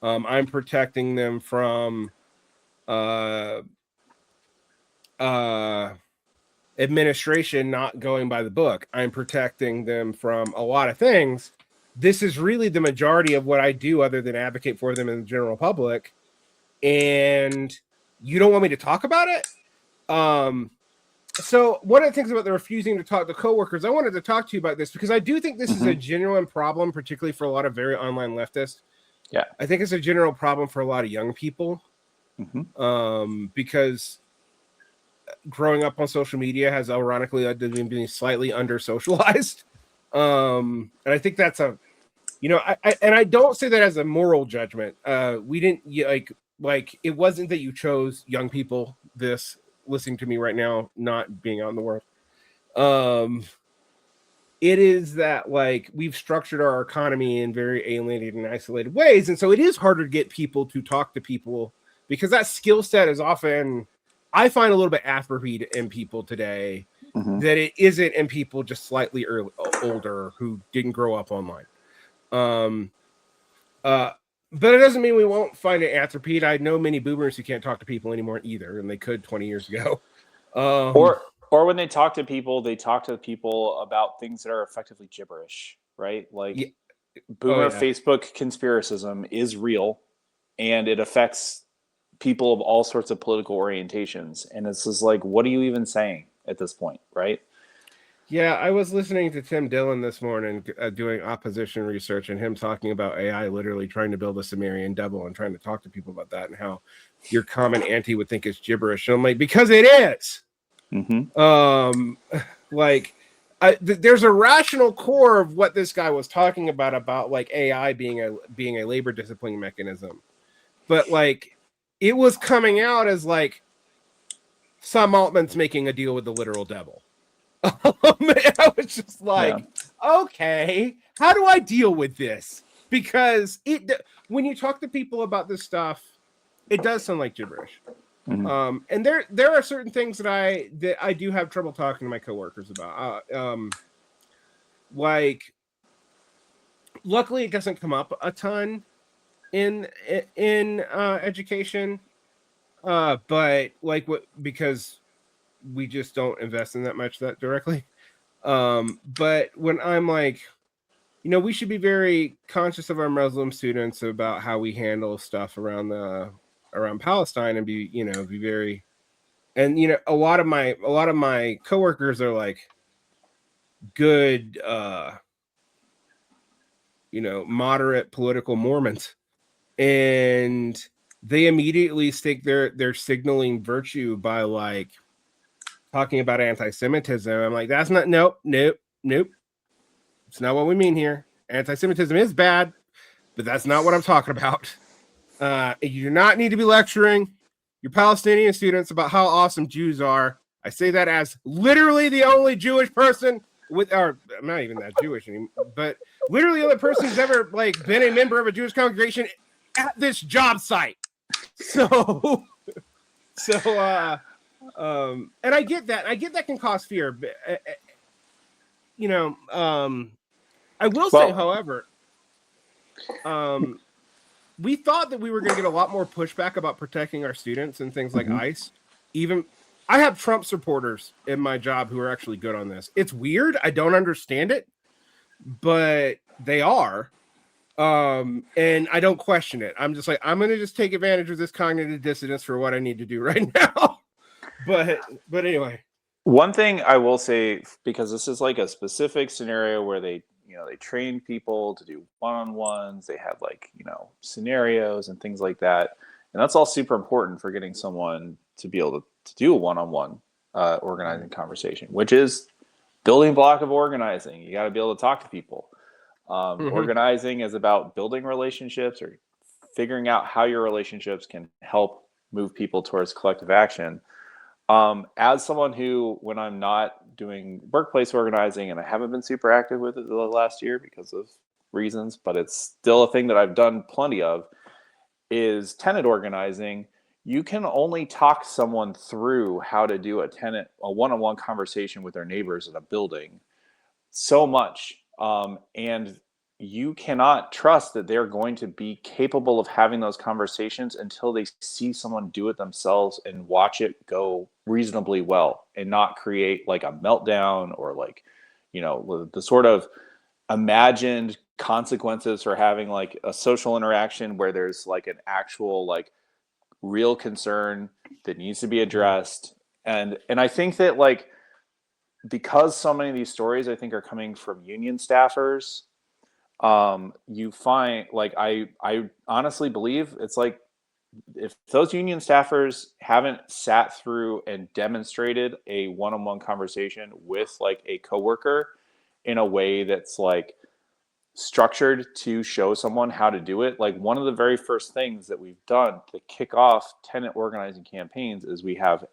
I'm protecting them from administration not going by the book. I'm protecting them from a lot of things. This is really the majority of what I do other than advocate for them in the general public. And you don't want me to talk about it? So one of the things about the refusing to talk to coworkers, I wanted to talk to you about this because I do think this is a genuine problem, particularly for a lot of very online leftists. Yeah, I think it's a general problem for a lot of young people because growing up on social media has ironically been slightly under socialized. And I think that's I don't say that as a moral judgment. We didn't like it wasn't that you chose young people this listening to me right now, not being out in the world. It is that like we've structured our economy in very alienated and isolated ways. And so it is harder to get people to talk to people because that skill set is often, I find, a little bit atrophied in people today that it isn't in people just slightly older who didn't grow up online. But it doesn't mean we won't find it atrophied. I know many boomers who can't talk to people anymore either, and they could 20 years ago. Or when they talk to people about things that are effectively gibberish, right? Like yeah, boomer Facebook conspiracism is real, and it affects people of all sorts of political orientations. And it's just like, what are you even saying at this point, right? Yeah, I was listening to Tim Dillon this morning doing opposition research, and him talking about AI literally trying to build a Sumerian devil and trying to talk to people about that, and how your common anti would think it's gibberish. And I'm like, because it is. Mm-hmm. Like, there's a rational core of what this guy was talking about like AI being a labor disciplining mechanism, but like it was coming out as like Sam Altman's making a deal with the literal devil. I was just like, okay, how do I deal with this? Because when you talk to people about this stuff, it does sound like gibberish. Mm-hmm. And there are certain things that I do have trouble talking to my coworkers about. Like, luckily, it doesn't come up a ton in education. But like because we just don't invest in that much that directly. But when I'm like, we should be very conscious of our Muslim students about how we handle stuff around Palestine, and be very, and a lot of my coworkers are like good moderate political Mormons, and they immediately think they're signaling virtue by like talking about anti-Semitism. I'm like, that's not, nope. It's not what we mean here. Anti-Semitism is bad, but that's not what I'm talking about. You do not need to be lecturing your Palestinian students about how awesome Jews are. I say that as literally the only Jewish person or I'm not even that Jewish anymore, but literally the only person who's ever like been a member of a Jewish congregation at this job site. So and I get that can cause fear, but, I will say, however, we thought that we were going to get a lot more pushback about protecting our students and things like ICE. Even I have Trump supporters in my job who are actually good on this. It's weird. I don't understand it, but they are. And I don't question it. I'm just like, I'm going to just take advantage of this cognitive dissonance for what I need to do right now. But anyway. One thing I will say, because this is like a specific scenario where they train people to do one-on-ones, they have like, scenarios and things like that. And that's all super important for getting someone to be able to do a one-on-one organizing conversation, which is building block of organizing. You got to be able to talk to people. Organizing is about building relationships or figuring out how your relationships can help move people towards collective action. As someone who, when I'm not doing workplace organizing, and I haven't been super active with it the last year because of reasons, but it's still a thing that I've done plenty of, is tenant organizing. You can only talk someone through how to do a one-on-one conversation with their neighbors in a building so much. And you cannot trust that they're going to be capable of having those conversations until they see someone do it themselves and watch it go reasonably well, and not create like a meltdown or like, the sort of imagined consequences for having like a social interaction where there's like an actual like real concern that needs to be addressed. And I think that like, because so many of these stories I think are coming from union staffers, you find like I honestly believe it's like, if those union staffers haven't sat through and demonstrated a one-on-one conversation with like a coworker in a way that's like structured to show someone how to do it, like one of the very first things that we've done to kick off tenant organizing campaigns is we have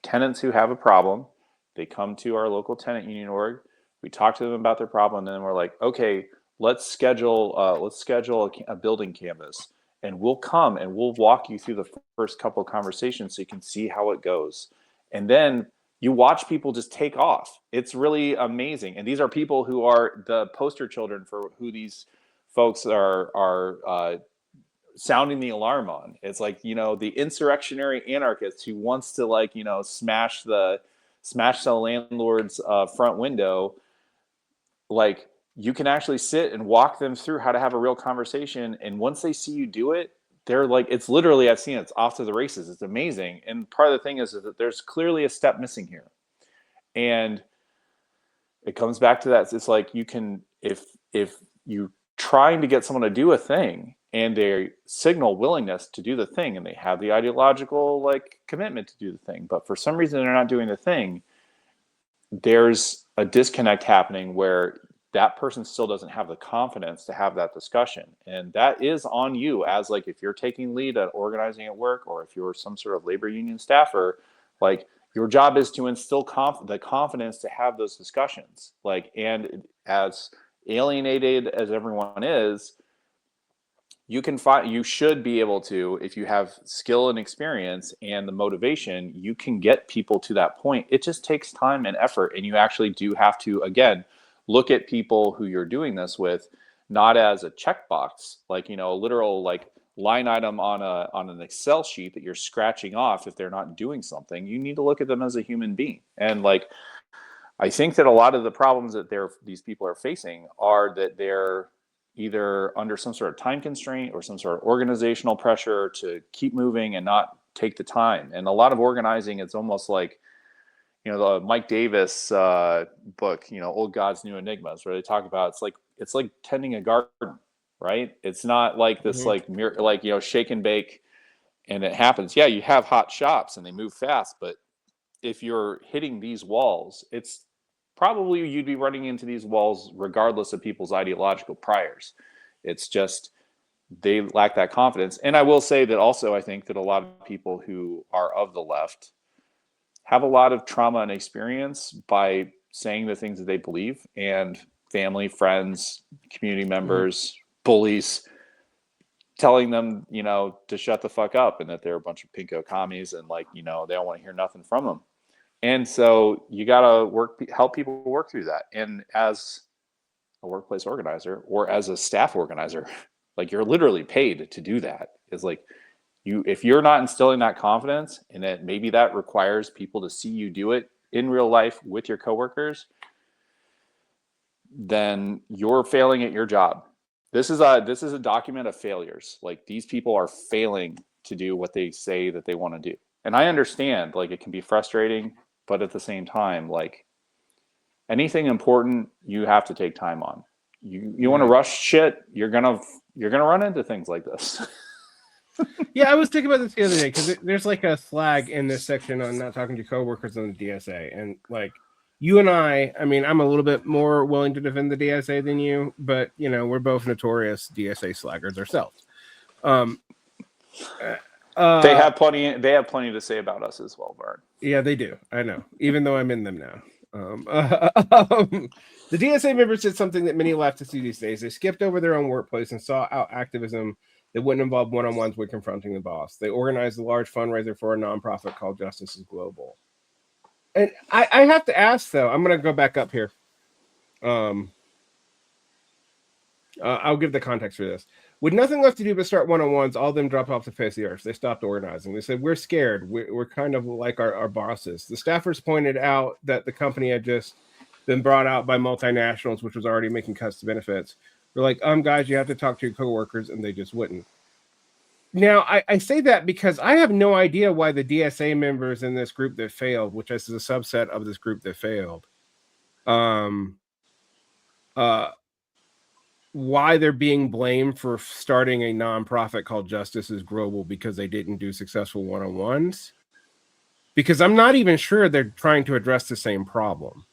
tenants who have a problem. They come to our local tenant union org. We talk to them about their problem, and then we're like, okay, let's schedule a building canvas, and we'll come and we'll walk you through the first couple of conversations so you can see how it goes. And then you watch people just take off. It's really amazing. And these are people who are the poster children for who these folks are sounding the alarm on. It's like, the insurrectionary anarchist who wants to, like, smash the landlord's front window. Like, you can actually sit and walk them through how to have a real conversation, and once they see you do it, they're like, it's literally, I've seen it's off to the races. It's amazing. And part of the thing is that there's clearly a step missing here, and it comes back to that. It's like, you can, if you trying to get someone to do a thing and they signal willingness to do the thing and they have the ideological, like, commitment to do the thing, but for some reason they're not doing the thing, there's a disconnect happening where that person still doesn't have the confidence to have that discussion. And that is on you, as, like, if you're taking lead at organizing at work, or if you're some sort of labor union staffer, like, your job is to instill the confidence to have those discussions. Like, and as alienated as everyone is, you should be able to, if you have skill and experience and the motivation, you can get people to that point. It just takes time and effort. And you actually do have to, again, look at people who you're doing this with, not as a checkbox, like, a literal, like, line item on an Excel sheet that you're scratching off if they're not doing something. You need to look at them as a human being. And, like, I think that a lot of the problems that these people are facing are that they're either under some sort of time constraint or some sort of organizational pressure to keep moving and not take the time. And a lot of organizing, it's almost like, the Mike Davis book, Old Gods, New Enigmas, where they talk about, it's like tending a garden, right? It's not like this, shake and bake and it happens. Yeah, you have hot shops and they move fast, but if you're hitting these walls, it's probably you'd be running into these walls regardless of people's ideological priors. It's just they lack that confidence. And I will say that also, I think that a lot of people who are of the left have a lot of trauma and experience by saying the things that they believe, and family, friends, community members, bullies telling them, to shut the fuck up and that they're a bunch of pinko commies and, like, they don't want to hear nothing from them. And so you got to help people work through that. And as a workplace organizer or as a staff organizer, like, you're literally paid to do that. It's like, if you're not instilling that confidence, and that maybe that requires people to see you do it in real life with your coworkers, then you're failing at your job. This is a document of failures. Like, these people are failing to do what they say that they want to do. And I understand, like, it can be frustrating, but at the same time, like, anything important, you have to take time on. You want to rush shit, you're gonna run into things like this. Yeah, I was thinking about this the other day, because there's, like, a flag in this section on not talking to coworkers on the DSA, and, like, you and I mean, I'm a little bit more willing to defend the DSA than you, but, we're both notorious DSA slaggers ourselves. They have plenty to say about us as well, Varn. Yeah, they do. I know, even though I'm in them now. The DSA members did something that many leftists do these days. They skipped over their own workplace and saw out activism that wouldn't involve one-on-ones with confronting the boss. They organized a large fundraiser for a nonprofit called Justice is Global. And I have to ask, though, I'm going to go back up here. I'll give the context for this. With nothing left to do but start one-on-ones, all of them dropped off the face of the earth. They stopped organizing. They said, we're scared. We're kind of like our bosses. The staffers pointed out that the company had just been brought out by multinationals, which was already making cuts to benefits. We're like, guys, you have to talk to your coworkers, and they just wouldn't. Now, I say that because I have no idea why the DSA members in this group that failed, which is a subset of this group that failed, why they're being blamed for starting a nonprofit called Justice is Global because they didn't do successful one-on-ones. Because I'm not even sure they're trying to address the same problem.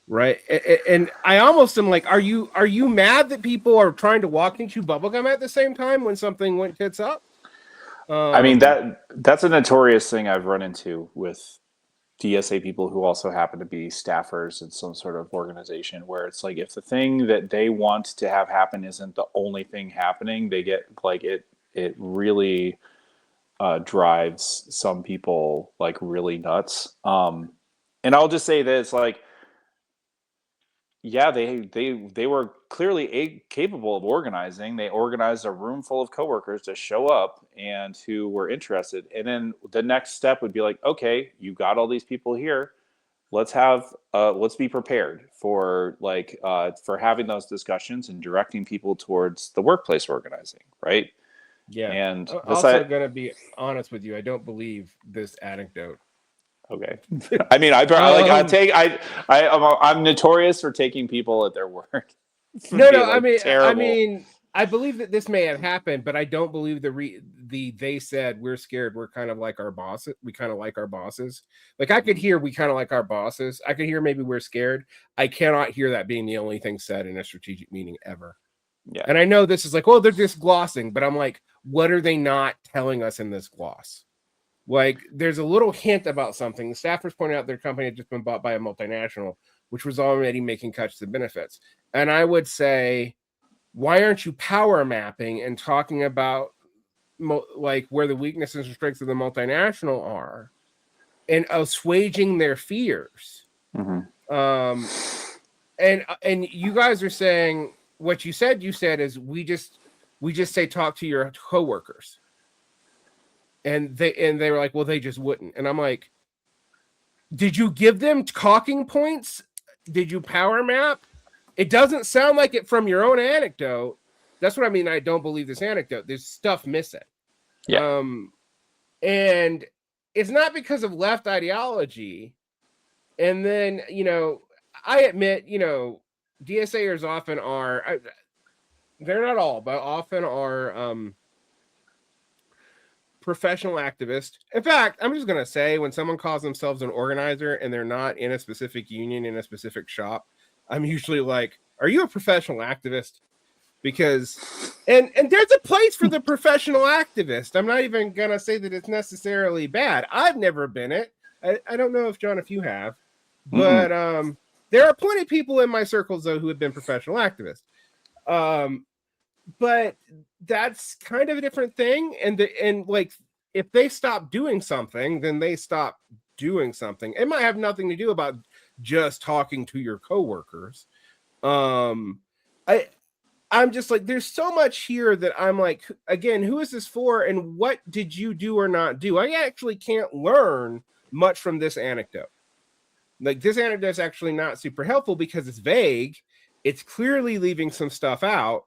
Right. And I almost am like, are you mad that people are trying to walk and chew bubblegum at the same time when something went tits up? I mean, that's a notorious thing I've run into with DSA people who also happen to be staffers in some sort of organization, where it's like, if the thing that they want to have happen isn't the only thing happening, they get like it really drives some people like really nuts. And I'll just say this, like, yeah, they were clearly capable of organizing. They organized a room full of coworkers to show up and who were interested. And then the next step would be like, okay, you got all these people here. Let's be prepared for for having those discussions and directing people towards the workplace organizing, right? Yeah. And I'm this also going to be honest with you. I don't believe this anecdote. okay. I mean, Um, I'm notorious for taking people at their word. For no, being no. like terrible. I believe that this may have happened, but I don't believe they said we're scared. We're kind of like our bosses. We kind of like our bosses. Like I could hear we kind of like our bosses. I could hear maybe we're scared. I cannot hear that being the only thing said in a strategic meeting ever. Yeah. And I know this is like, oh, they're just glossing, but I'm like, what are they not telling us in this gloss? Like, there's a little hint about something. The staffers pointed out their company had just been bought by a multinational, which was already making cuts to benefits. And I would say, why aren't you power mapping and talking about like where the weaknesses and strengths of the multinational are and assuaging their fears? Mm-hmm. And you guys are saying what you said is we just say talk to your coworkers. And they were like, well, they just wouldn't. And I'm like, did you give them talking points? Did you power map? It doesn't sound like it from your own anecdote. That's what I mean. I don't believe this anecdote. There's stuff missing. Yeah. And it's not because of left ideology. And then, I admit, DSAers often are, they're not all, but often are professional activists. In fact, I'm just going to say when someone calls themselves an organizer and they're not in a specific union, in a specific shop, I'm usually like, are you a professional activist? Because, and there's a place for the professional activist. I'm not even going to say that it's necessarily bad. I've never been it. I don't know if, John, if you have, but there are plenty of people in my circles, though, who have been professional activists. But that's kind of a different thing. And like, if they stop doing something, then they stop doing something. It might have nothing to do about just talking to your coworkers. I'm just like, there's so much here that I'm like, again, who is this for? And what did you do or not do? I actually can't learn much from this anecdote. Like, this anecdote is actually not super helpful because it's vague. It's clearly leaving some stuff out.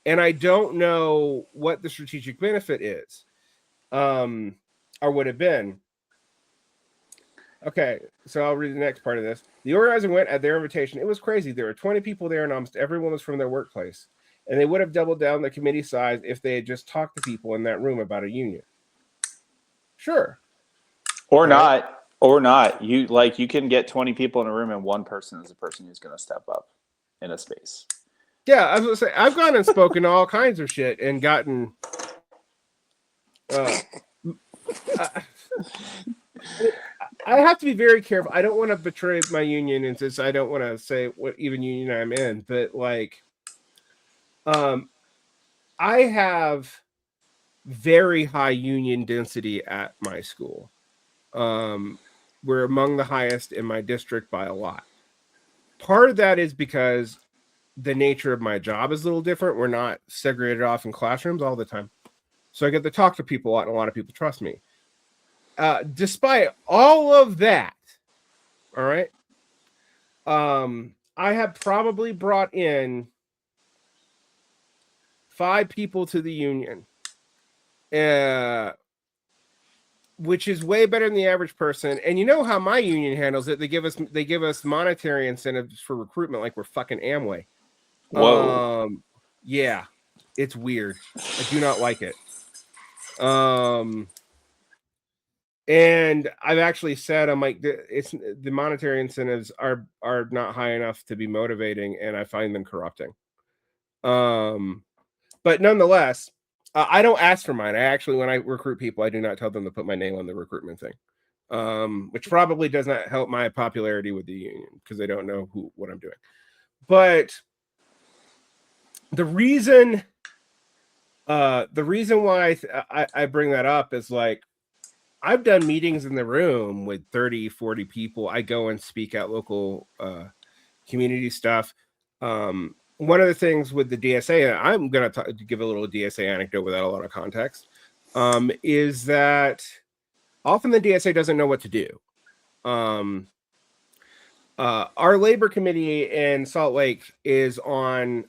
And I don't know what the strategic benefit is, or would have been. Okay, so I'll read the next part of this. The organizer went at their invitation. It was crazy. There were 20 people there, and almost everyone was from their workplace. And they would have doubled down the committee size if they had just talked to people in that room about a union. Sure. Or not. Or not. You can get 20 people in a room, and one person is the person who's going to step up in a space. Yeah, I was gonna say, I've gone and spoken to all kinds of shit and gotten I have to be very careful. I don't want to betray my union, and since I don't want to say what even union I'm in, but like I have very high union density at my school. We're among the highest in my district by a lot. Part of that is because the nature of my job is a little different. We're not segregated off in classrooms all the time. So I get to talk to people a lot, and a lot of people trust me. Despite all of that, all right, I have probably brought in 5 people to the union, which is way better than the average person. And you know how my union handles it? They give us monetary incentives for recruitment, like we're fucking Amway. Whoa. Yeah, it's weird. I do not like it. And I've actually said, I'm like, it's the monetary incentives are not high enough to be motivating, and I find them corrupting. But nonetheless, I don't ask for mine. I actually, when I recruit people, I do not tell them to put my name on the recruitment thing, which probably does not help my popularity with the union because they don't know what I'm doing. But the reason why I bring that up is like, I've done meetings in the room with 30, 40 people. I go and speak at local community stuff. One of the things with the DSA, and I'm going to give a little DSA anecdote without a lot of context, is that often the DSA doesn't know what to do. Our labor committee in Salt Lake is on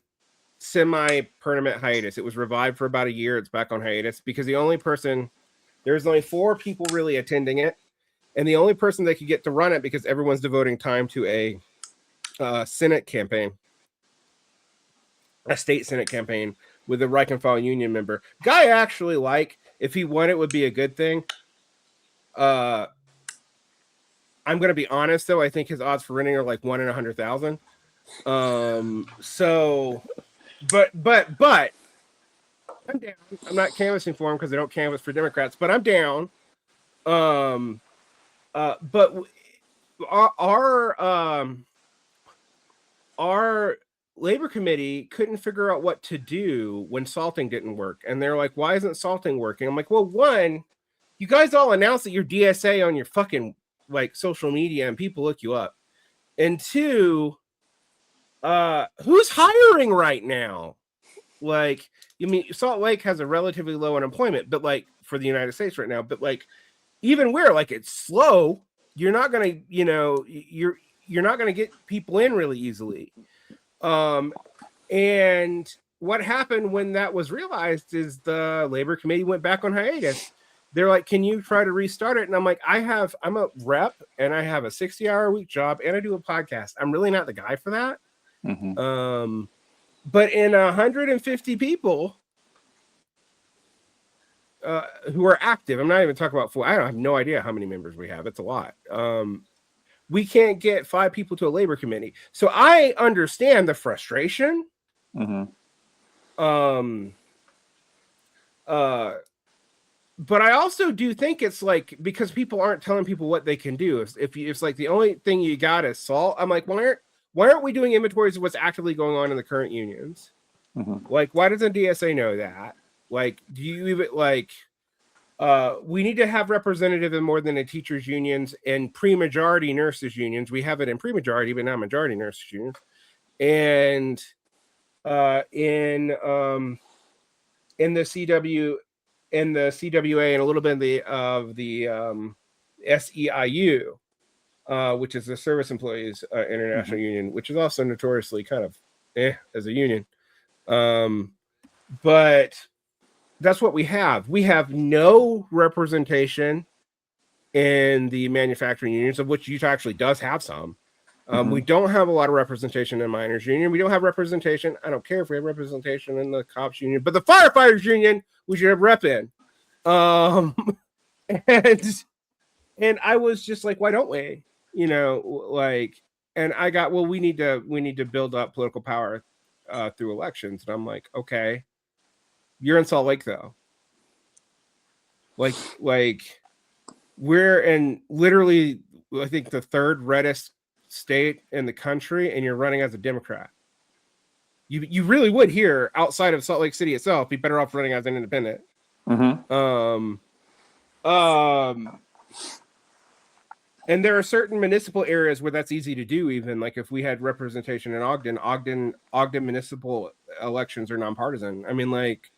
semi-permanent hiatus. It was revived for about a year. It's back on hiatus because there's only 4 people really attending it. And the only person that could get to run it, because everyone's devoting time to a Senate campaign, a state Senate campaign with a rank and file union member. Guy actually, like, if he won, it would be a good thing. I'm going to be honest, though. I think his odds for winning are like 1 in 100,000. But I'm down. I'm not canvassing for him because I don't canvass for Democrats, but I'm down. But our labor committee couldn't figure out what to do when salting didn't work. And they're like, why isn't salting working? I'm like, well, one, you guys all announced that you're DSA on your fucking like social media and people look you up. And 2, who's hiring right now? Like, you mean Salt Lake has a relatively low unemployment, but like for the United States right now, but like even where like it's slow, you're not gonna, you're not gonna get people in really easily. And what happened when that was realized is the labor committee went back on hiatus. They're like, can you try to restart it? And I'm like, I'm a rep and I have a 60-hour-a-week job and I do a podcast. I'm really not the guy for that. Mm-hmm. But in 150 people who are active, I'm not even talking about 4. I have no idea how many members we have. It's a lot. We can't get 5 people to a labor committee. So I understand the frustration. Mm-hmm. But I also do think it's like, because people aren't telling people what they can do. If it's like the only thing you got is salt, I'm like, why aren't we doing inventories of what's actively going on in the current unions? Mm-hmm. Like, why doesn't DSA know that? Like, do you even like? We need to have representative in more than the teachers' unions and pre-majority nurses' unions. We have it in pre-majority, but not majority nurses' unions. And in the CW. In the CWA and a little bit of the SEIU, which is the Service Employees International mm-hmm. Union, which is also notoriously kind of as a union. But that's what we have. We have no representation in the manufacturing unions, of which Utah actually does have some. Mm-hmm. We don't have a lot of representation in miners union. We don't have representation. I don't care if we have representation in the cops union, but the firefighters union, we should have rep in. And I was just like, why don't we? Like, and I got, well, we need to build up political power through elections. And I'm like, okay, you're in Salt Lake though. Like we're in literally, I think the 3rd reddest state in the country, and you're running as a Democrat. You really would here outside of Salt Lake City itself be better off running as an independent. Mm-hmm. And there are certain municipal areas where that's easy to do. Even like if we had representation in Ogden municipal elections are nonpartisan. I mean, like,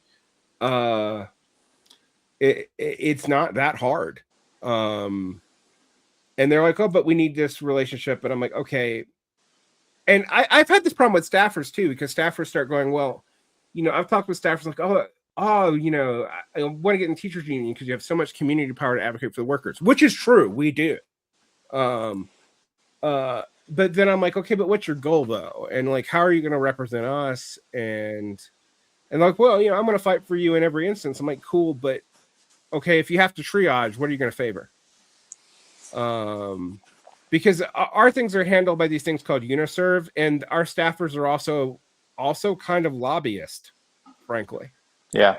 it's not that hard. And they're like, oh, but we need this relationship. But I'm like, okay. And I've had this problem with staffers too, because staffers start going, well, I've talked with staffers like, I want to get in teachers union because you have so much community power to advocate for the workers, which is true. We do. But then I'm like, okay, but what's your goal though? And like, how are you going to represent us? And like, well, I'm going to fight for you in every instance. I'm like, cool. But okay, if you have to triage, what are you going to favor? Because our things are handled by these things called Uniserve, and our staffers are also kind of lobbyist, frankly. Yeah.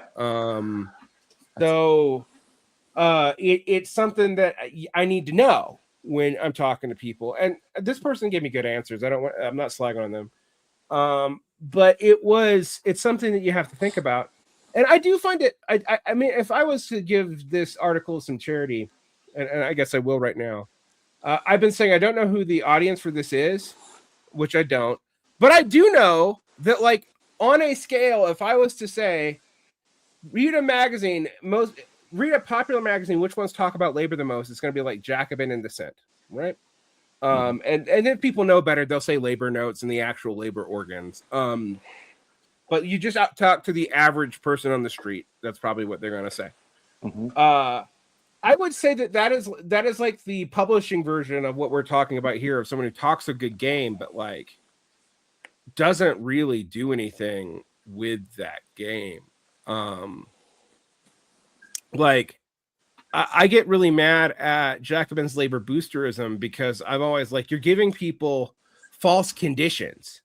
So it's something that I need to know when I'm talking to people. And this person gave me good answers. I'm not slagging on them. But it's something that you have to think about. And I do find it, I mean, if I was to give this article some charity, and I guess I will right now, I've been saying I don't know who the audience for this is, which I don't. But I do know that, like, on a scale, if I was to say, read a popular magazine, which ones talk about labor the most, it's going to be like Jacobin and Dissent, right? And then people know better, they'll say labor notes and the actual labor organs. But you just talk to the average person on the street, that's probably what they're going to say. I would say that is like the publishing version of what we're talking about here, of someone who talks a good game, but like doesn't really do anything with that game. Like I get really mad at Jacobin's labor boosterism, because I'm always like, you're giving people false conditions.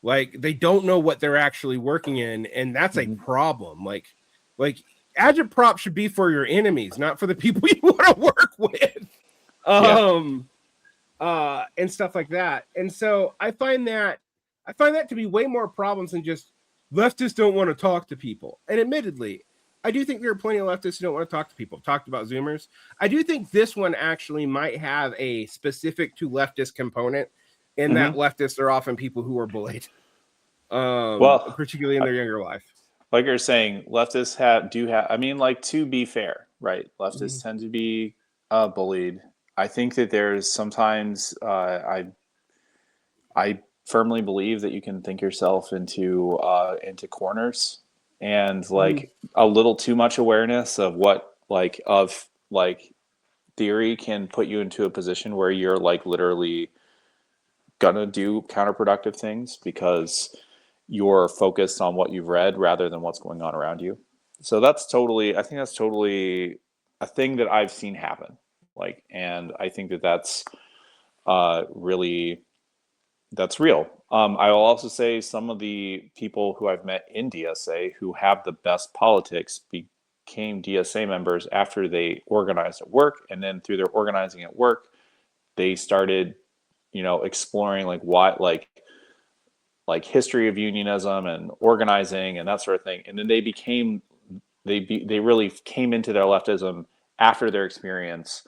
Like, they don't know what they're actually working in, and that's a problem. Like agitprop should be for your enemies, not for the people you want to work with. And stuff like that. And so I find that to be way more problems than just leftists don't want to talk to people. And admittedly, I do think there are plenty of leftists who don't want to talk to people. I've talked about Zoomers. I do think this one actually might have a specific to leftist component, in that leftists are often people who are bullied, particularly in their younger life. Like you're saying, leftists do have. I mean, like, to be fair, right? Leftists tend to be bullied. I think that there's sometimes I firmly believe that you can think yourself into corners, and like a little too much awareness of what theory can put you into a position where you're like literally gonna do counterproductive things because you're focused on what you've read rather than what's going on around you. So I think that's totally a thing that I've seen happen. Like, and I think that that's real. I will also say some of the people who I've met in DSA who have the best politics became DSA members after they organized at work, and then through their organizing at work, they started, exploring like history of unionism and organizing and that sort of thing. And then they really came into their leftism after their experience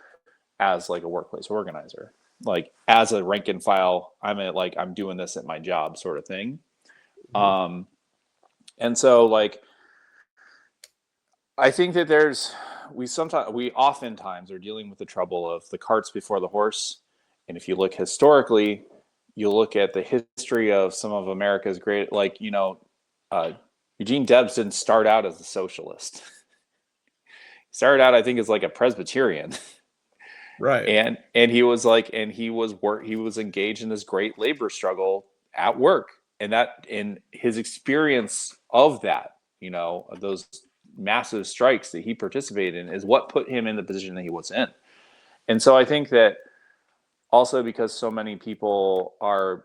as like a workplace organizer, like as a rank and file. I'm doing this at my job sort of thing. And so like, I think that we oftentimes are dealing with the trouble of the carts before the horse. And if you look historically, you look at the history of some of America's great, Eugene Debs didn't start out as a socialist. He started out, I think, as like a Presbyterian. Right. And he was engaged in this great labor struggle at work. And his experience of that, of those massive strikes that he participated in, is what put him in the position that he was in. And so I think that also, because so many people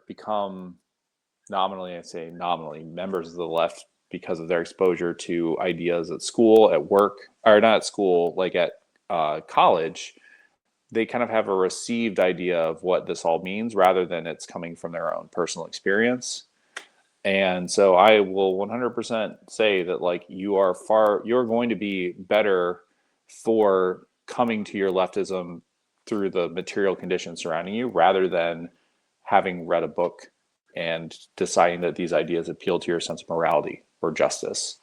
become nominally members of the left because of their exposure to ideas at school, at work, or not at school, like at college, they kind of have a received idea of what this all means rather than it's coming from their own personal experience. And so I will 100% say that like you're going to be better for coming to your leftism through the material conditions surrounding you, rather than having read a book and deciding that these ideas appeal to your sense of morality or justice.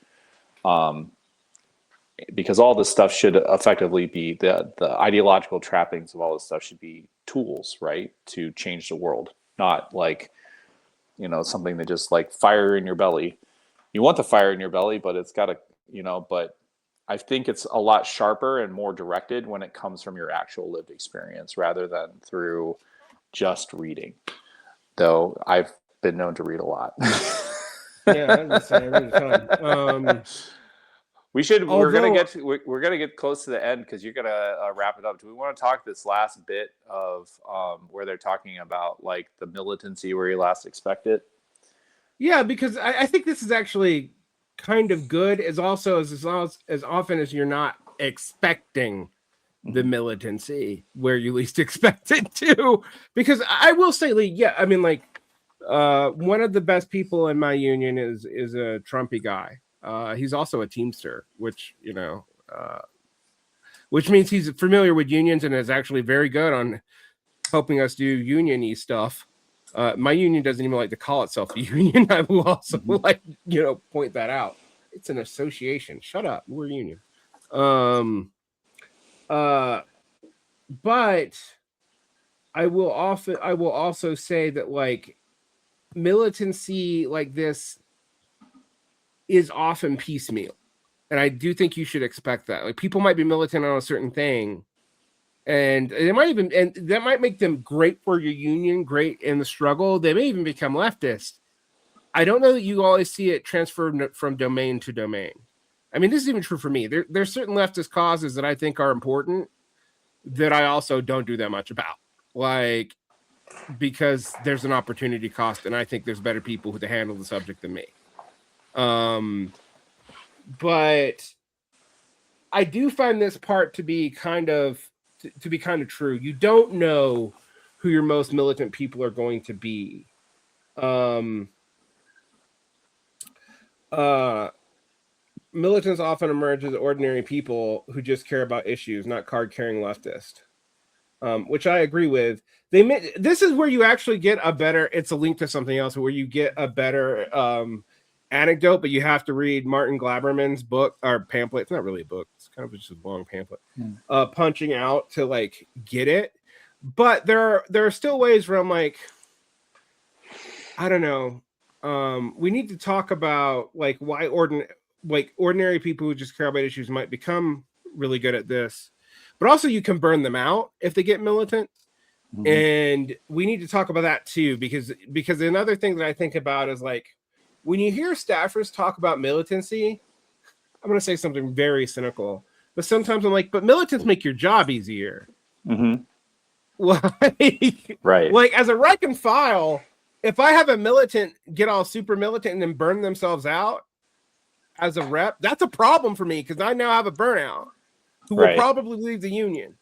Because all this stuff should effectively be the ideological trappings of all this stuff should be tools, right, to change the world, not like, something that just like fire in your belly. You want the fire in your belly, but it's got to, but I think it's a lot sharper and more directed when it comes from your actual lived experience rather than through just reading. Though I've been known to read a lot. Yeah, I read a ton. We're gonna get close to the end because you're gonna wrap it up. Do we want to talk this last bit of where they're talking about like the militancy where you last expect it? Yeah, because I think this is actually kind of good, as often as you're not expecting the militancy where you least expect it to. Because I will say, one of the best people in my union is a Trumpy guy. He's also a Teamster, which means he's familiar with unions and is actually very good on helping us do union-y stuff. My union doesn't even like to call itself a union. I will also point that out. It's an association. Shut up. We're a union. But I will also say that like militancy like this is often piecemeal. And I do think you should expect that. Like people might be militant on a certain thing, and they might even, and that might make them great for your union, great in the struggle. They may even become leftist. I don't know that you always see it transferred from domain to domain. I mean, this is even true for me. There's certain leftist causes that I think are important that I also don't do that much about. Like, because there's an opportunity cost, and I think there's better people who to handle the subject than me. But I do find this part to be kind of true. You don't know who your most militant people are going to be. Militants often emerge as ordinary people who just care about issues, not card-carrying leftist. Which I agree with. This is where you actually get a better. It's a link to something else where you get a better anecdote, but you have to read Martin Glaberman's book or pamphlet. It's not really a book. It's kind of just a long pamphlet. Punching out to like get it. But there are still ways where I'm like, I don't know. We need to talk about like why ordinary people who just care about issues might become really good at this. But also you can burn them out if they get militant. Mm-hmm. And we need to talk about that too, because another thing that I think about is like, when you hear staffers talk about militancy, I'm going to say something very cynical, but sometimes I'm like, but militants make your job easier. Mm-hmm. Like, right. Like as a rank and file, if I have a militant get all super militant and then burn themselves out as a rep, that's a problem for me because I now have a burnout who will probably leave the union.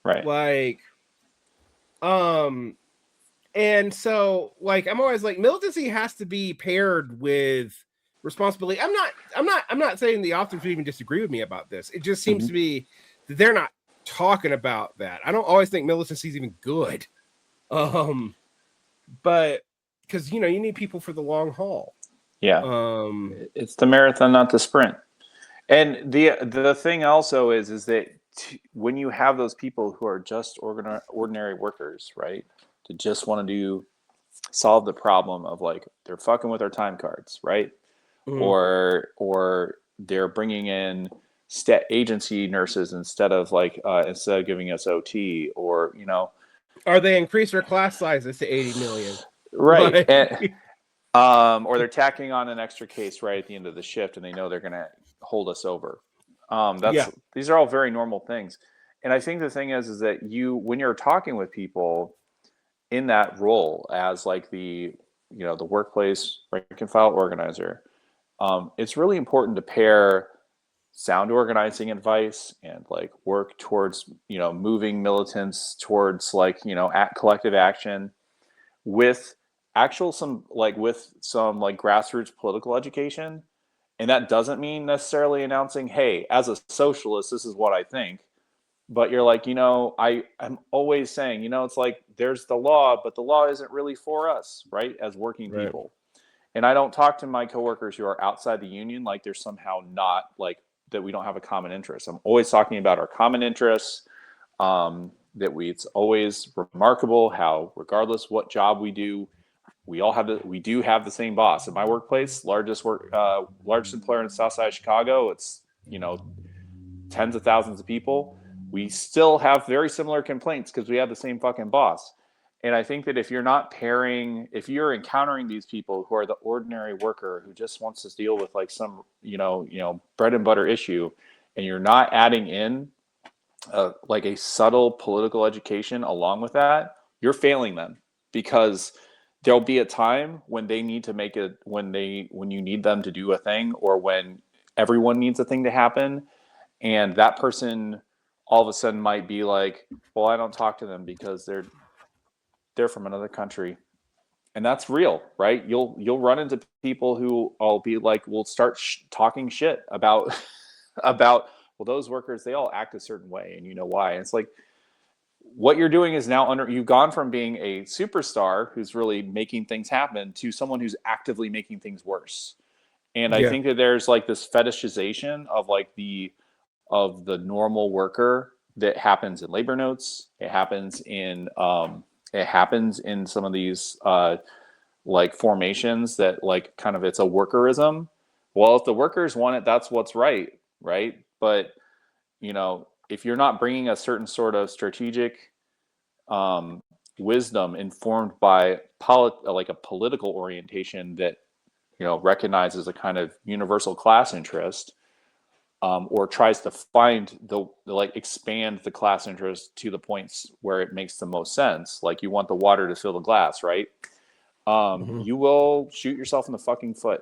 Right. Like, and so like, I'm always like, militancy has to be paired with responsibility. I'm not saying the authors would even disagree with me about this. It just seems to be that they're not talking about that. I don't always think militancy is even good. But because, you need people for the long haul. Yeah. It's the marathon, not the sprint. And the thing also is that when you have those people who are just ordinary workers, right, to just want to solve the problem of like they're fucking with our time cards, right, or they're bringing in agency nurses instead of giving us OT, or or they increase their class sizes to 80 million, right, or they're tacking on an extra case right at the end of the shift, and they know they're going to hold us over. These are all very normal things. And I think the thing is that when you're talking with people in that role as like the workplace rank and file organizer, it's really important to pair sound organizing advice and like work towards moving militants towards collective action with some grassroots political education. And that doesn't mean necessarily announcing, hey, as a socialist, this is what I think. But you're like, I'm always saying, it's like there's the law, but the law isn't really for us, right? As working people. And I don't talk to my coworkers who are outside the union like they're somehow not like that we don't have a common interest. I'm always talking about our common interests, it's always remarkable how regardless what job we do, we do have the same boss. At my workplace, largest employer in the South Side of Chicago, it's tens of thousands of people. We still have very similar complaints because we have the same fucking boss. And I think that if you're encountering these people who are the ordinary worker who just wants to deal with like some bread and butter issue, and you're not adding in like a subtle political education along with that, you're failing them, because there'll be a time when they need to make it, when you need them to do a thing, or when everyone needs a thing to happen, and that person all of a sudden might be like, well, I don't talk to them because they're from another country. And that's real, right? You'll run into people who will start talking shit about well, those workers, they all act a certain way, and you know why. And it's like, what you're doing is now you've gone from being a superstar who's really making things happen to someone who's actively making things worse. And I think that there's like this fetishization of like the normal worker that happens in labor notes. It happens in some of these like formations that like kind of it's a workerism. Well, if the workers want it, that's what's right, right? But if you're not bringing a certain sort of strategic wisdom informed by like a political orientation that recognizes a kind of universal class interest, or tries to find like expand the class interest to the points where it makes the most sense. Like you want the water to fill the glass, right? You will shoot yourself in the fucking foot.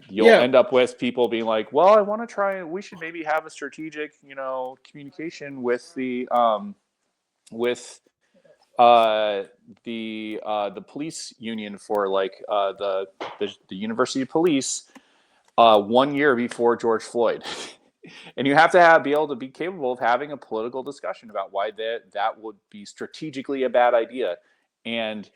You'll end up with people being like, well, I want to try, we should maybe have a strategic, communication with the police union for like the university police 1 year before George Floyd. And you have to be able to be capable of having a political discussion about why that would be strategically a bad idea. And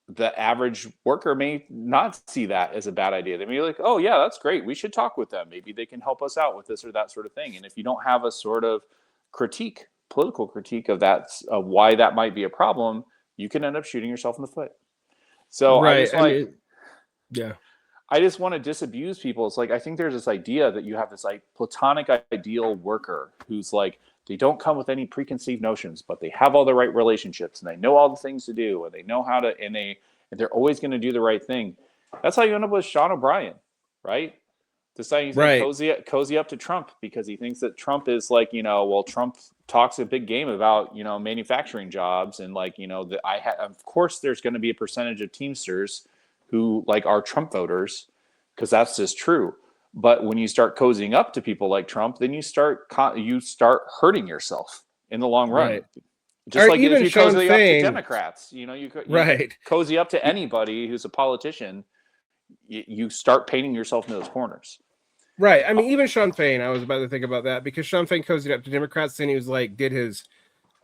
the average worker may not see that as a bad idea. They may be like, oh yeah, that's great. We should talk with them. Maybe they can help us out with this or that sort of thing. And if you don't have a sort of political critique of that, why that might be a problem, you can end up shooting yourself in the foot. So right. I just want to disabuse people. It's like, I think there's this idea that you have this like platonic ideal worker who's like, they don't come with any preconceived notions, but they have all the right relationships and they know all the things to do and they know how to, and they're always going to do the right thing. That's how you end up with Sean O'Brien, right? Deciding to cozy up to Trump because he thinks that Trump is like, well, Trump talks a big game about, manufacturing jobs and like, of course there's going to be a percentage of Teamsters who like are Trump voters because that's just true. But when you start cozying up to people like Trump, then you start hurting yourself in the long run. Right. Just like if you cozy up to Democrats, you cozy up to anybody who's a politician, you start painting yourself in those corners. Right. I mean, even Sean Fain, I was about to think about that because Sean Fain cozied up to Democrats and he was like, did his,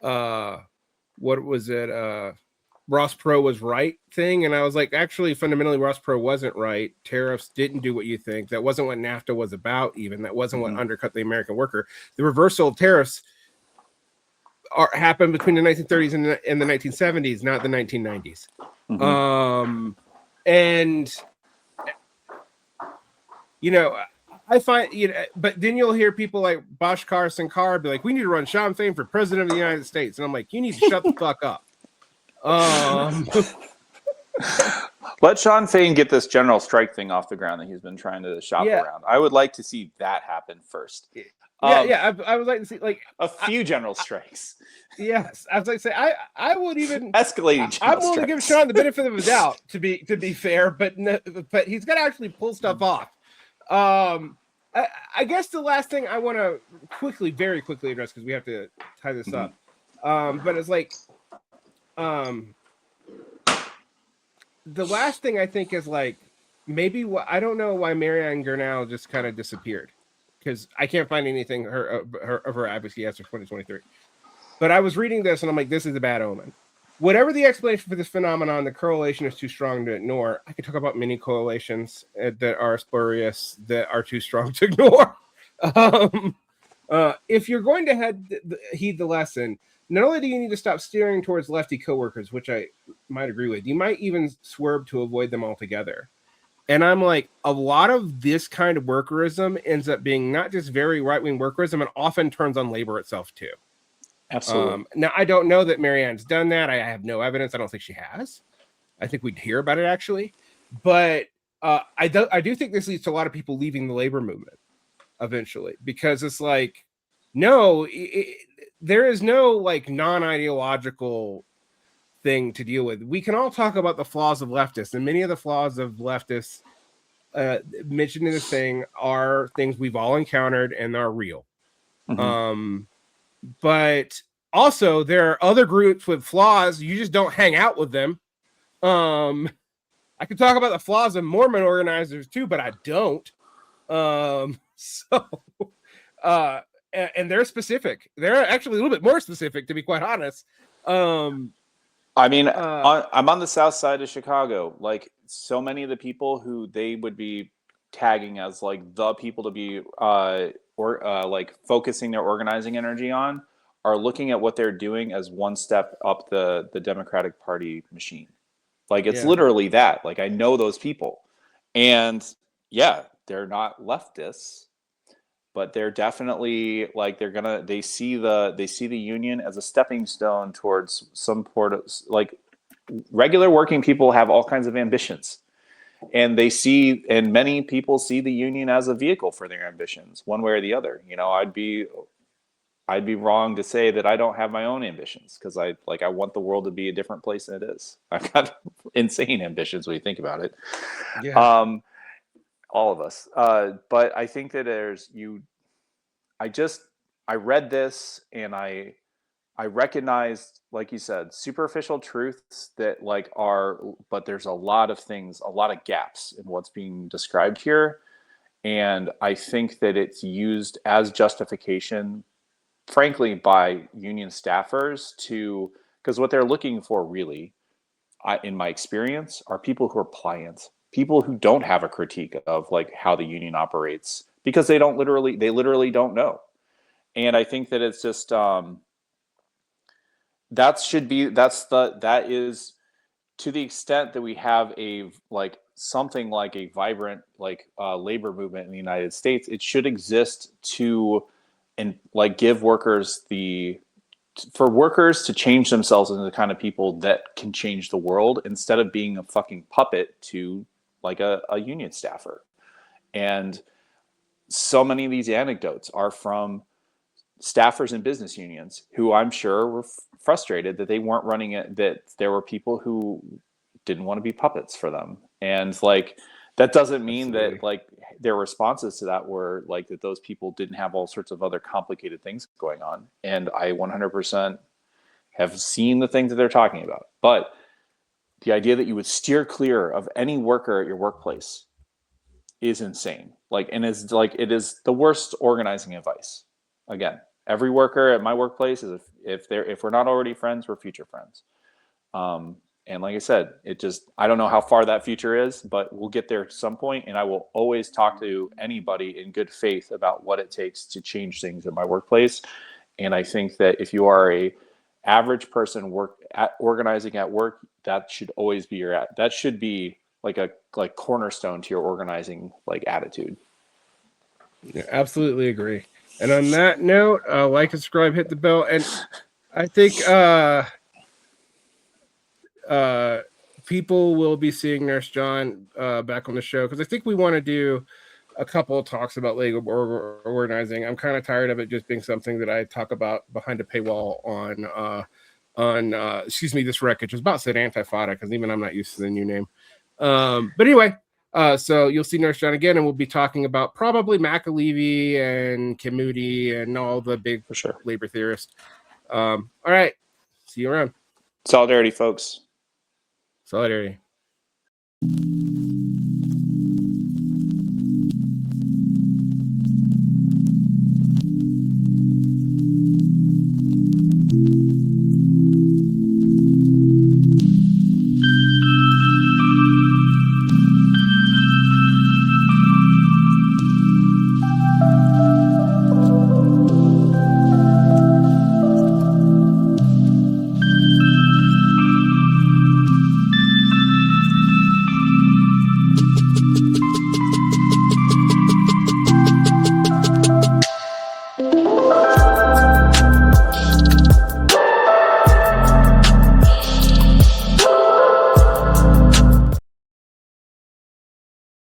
what was it? Ross Perot was right thing. And I was like, actually, fundamentally, Ross Perot wasn't right. Tariffs didn't do what you think. That wasn't what NAFTA was about, even. That wasn't what undercut the American worker. The reversal of tariffs happened between the 1930s and the 1970s, not the 1990s. And, I find, but then you'll hear people like Bashkar Sankar be like, we need to run Sean Fain for president of the United States. And I'm like, you need to shut the fuck up. Let Sean Fain get this general strike thing off the ground that he's been trying to shop around. I would like to see that happen first. I would like to see like a few general strikes. Yes, I was like say I would even escalating. I'm willing to give Sean the benefit of the doubt to be fair, but he's got to actually pull stuff off. I guess the last thing I want to very quickly address because we have to tie this up. But it's like. The last thing I think is like maybe I don't know why Marianne Garneau just kind of disappeared because I can't find anything of her advocacy as for 2023. But I was reading this and I'm like, this is a bad omen. Whatever the explanation for this phenomenon, the correlation is too strong to ignore. I could talk about many correlations that are spurious that are too strong to ignore. If you're going to heed the lesson. Not only do you need to stop steering towards lefty coworkers, which I might agree with, you might even swerve to avoid them altogether. And I'm like, a lot of this kind of workerism ends up being not just very right-wing workerism, and often turns on labor itself too. Absolutely. Now, I don't know that Marianne's done that. I have no evidence. I don't think she has. I think we'd hear about it actually. But I do think this leads to a lot of people leaving the labor movement eventually because it's like, no, there is no like non-ideological thing to deal with. We can all talk about the flaws of leftists, and many of the flaws of leftists mentioned in this thing are things we've all encountered and are real. But also there are other groups with flaws. You just don't hang out with them. I could talk about the flaws of Mormon organizers too, but I don't. and they're specific. They're actually a little bit more specific, to be quite honest. I mean, I'm on the south side of Chicago. Like, so many of the people who they would be tagging as like the people to be like focusing their organizing energy on are looking at what they're doing as one step up the Democratic Party machine. Like, it's literally that. Like, I know those people, and yeah, they're not leftists, but they're definitely like they see the union as a stepping stone towards some port of, like, regular working people have all kinds of ambitions, and many people see the union as a vehicle for their ambitions one way or the other. You know, I'd be wrong to say that I don't have my own ambitions, because I want the world to be a different place than it is. I've got insane ambitions when you think about it. All of us. But I think that I read this, and I recognized, like you said, superficial truths that but there's a lot of gaps in what's being described here. And I think that it's used as justification, frankly, by union staffers because what they're looking for really, in my experience, are people who are pliant, people who don't have a critique of like how the union operates, because they literally don't know. And I think that it's just that is, to the extent that we have something like a vibrant labor movement in the United States, it should exist to give workers for workers to change themselves into the kind of people that can change the world, instead of being a fucking puppet to like a union staffer. And so many of these anecdotes are from staffers in business unions who I'm sure were frustrated that they weren't running it, that there were people who didn't want to be puppets for them. And that doesn't mean that their responses to that were that those people didn't have all sorts of other complicated things going on. And I 100% have seen the things that they're talking about. But the idea that you would steer clear of any worker at your workplace is insane. And it is the worst organizing advice. Again, every worker at my workplace is, if we're not already friends, we're future friends. And like I said, I don't know how far that future is, but we'll get there at some point. And I will always talk to anybody in good faith about what it takes to change things in my workplace. And I think that if you are a average person organizing at work, that should always be that should be a cornerstone to your organizing attitude. Yeah, absolutely agree. And on that note, like, subscribe, hit the bell, and I think people will be seeing Nurse John back on the show, because I think we want to do a couple of talks about labor organizing. I'm kind of tired of it just being something that I talk about behind a paywall on this wreckage. I was about to say Antifada, because even I'm not used to the new name. But anyway, so you'll see Nurse John again, and we'll be talking about probably McAlevey and Kim Moody and all the big labor theorists. All right. See you around. Solidarity, folks. Solidarity.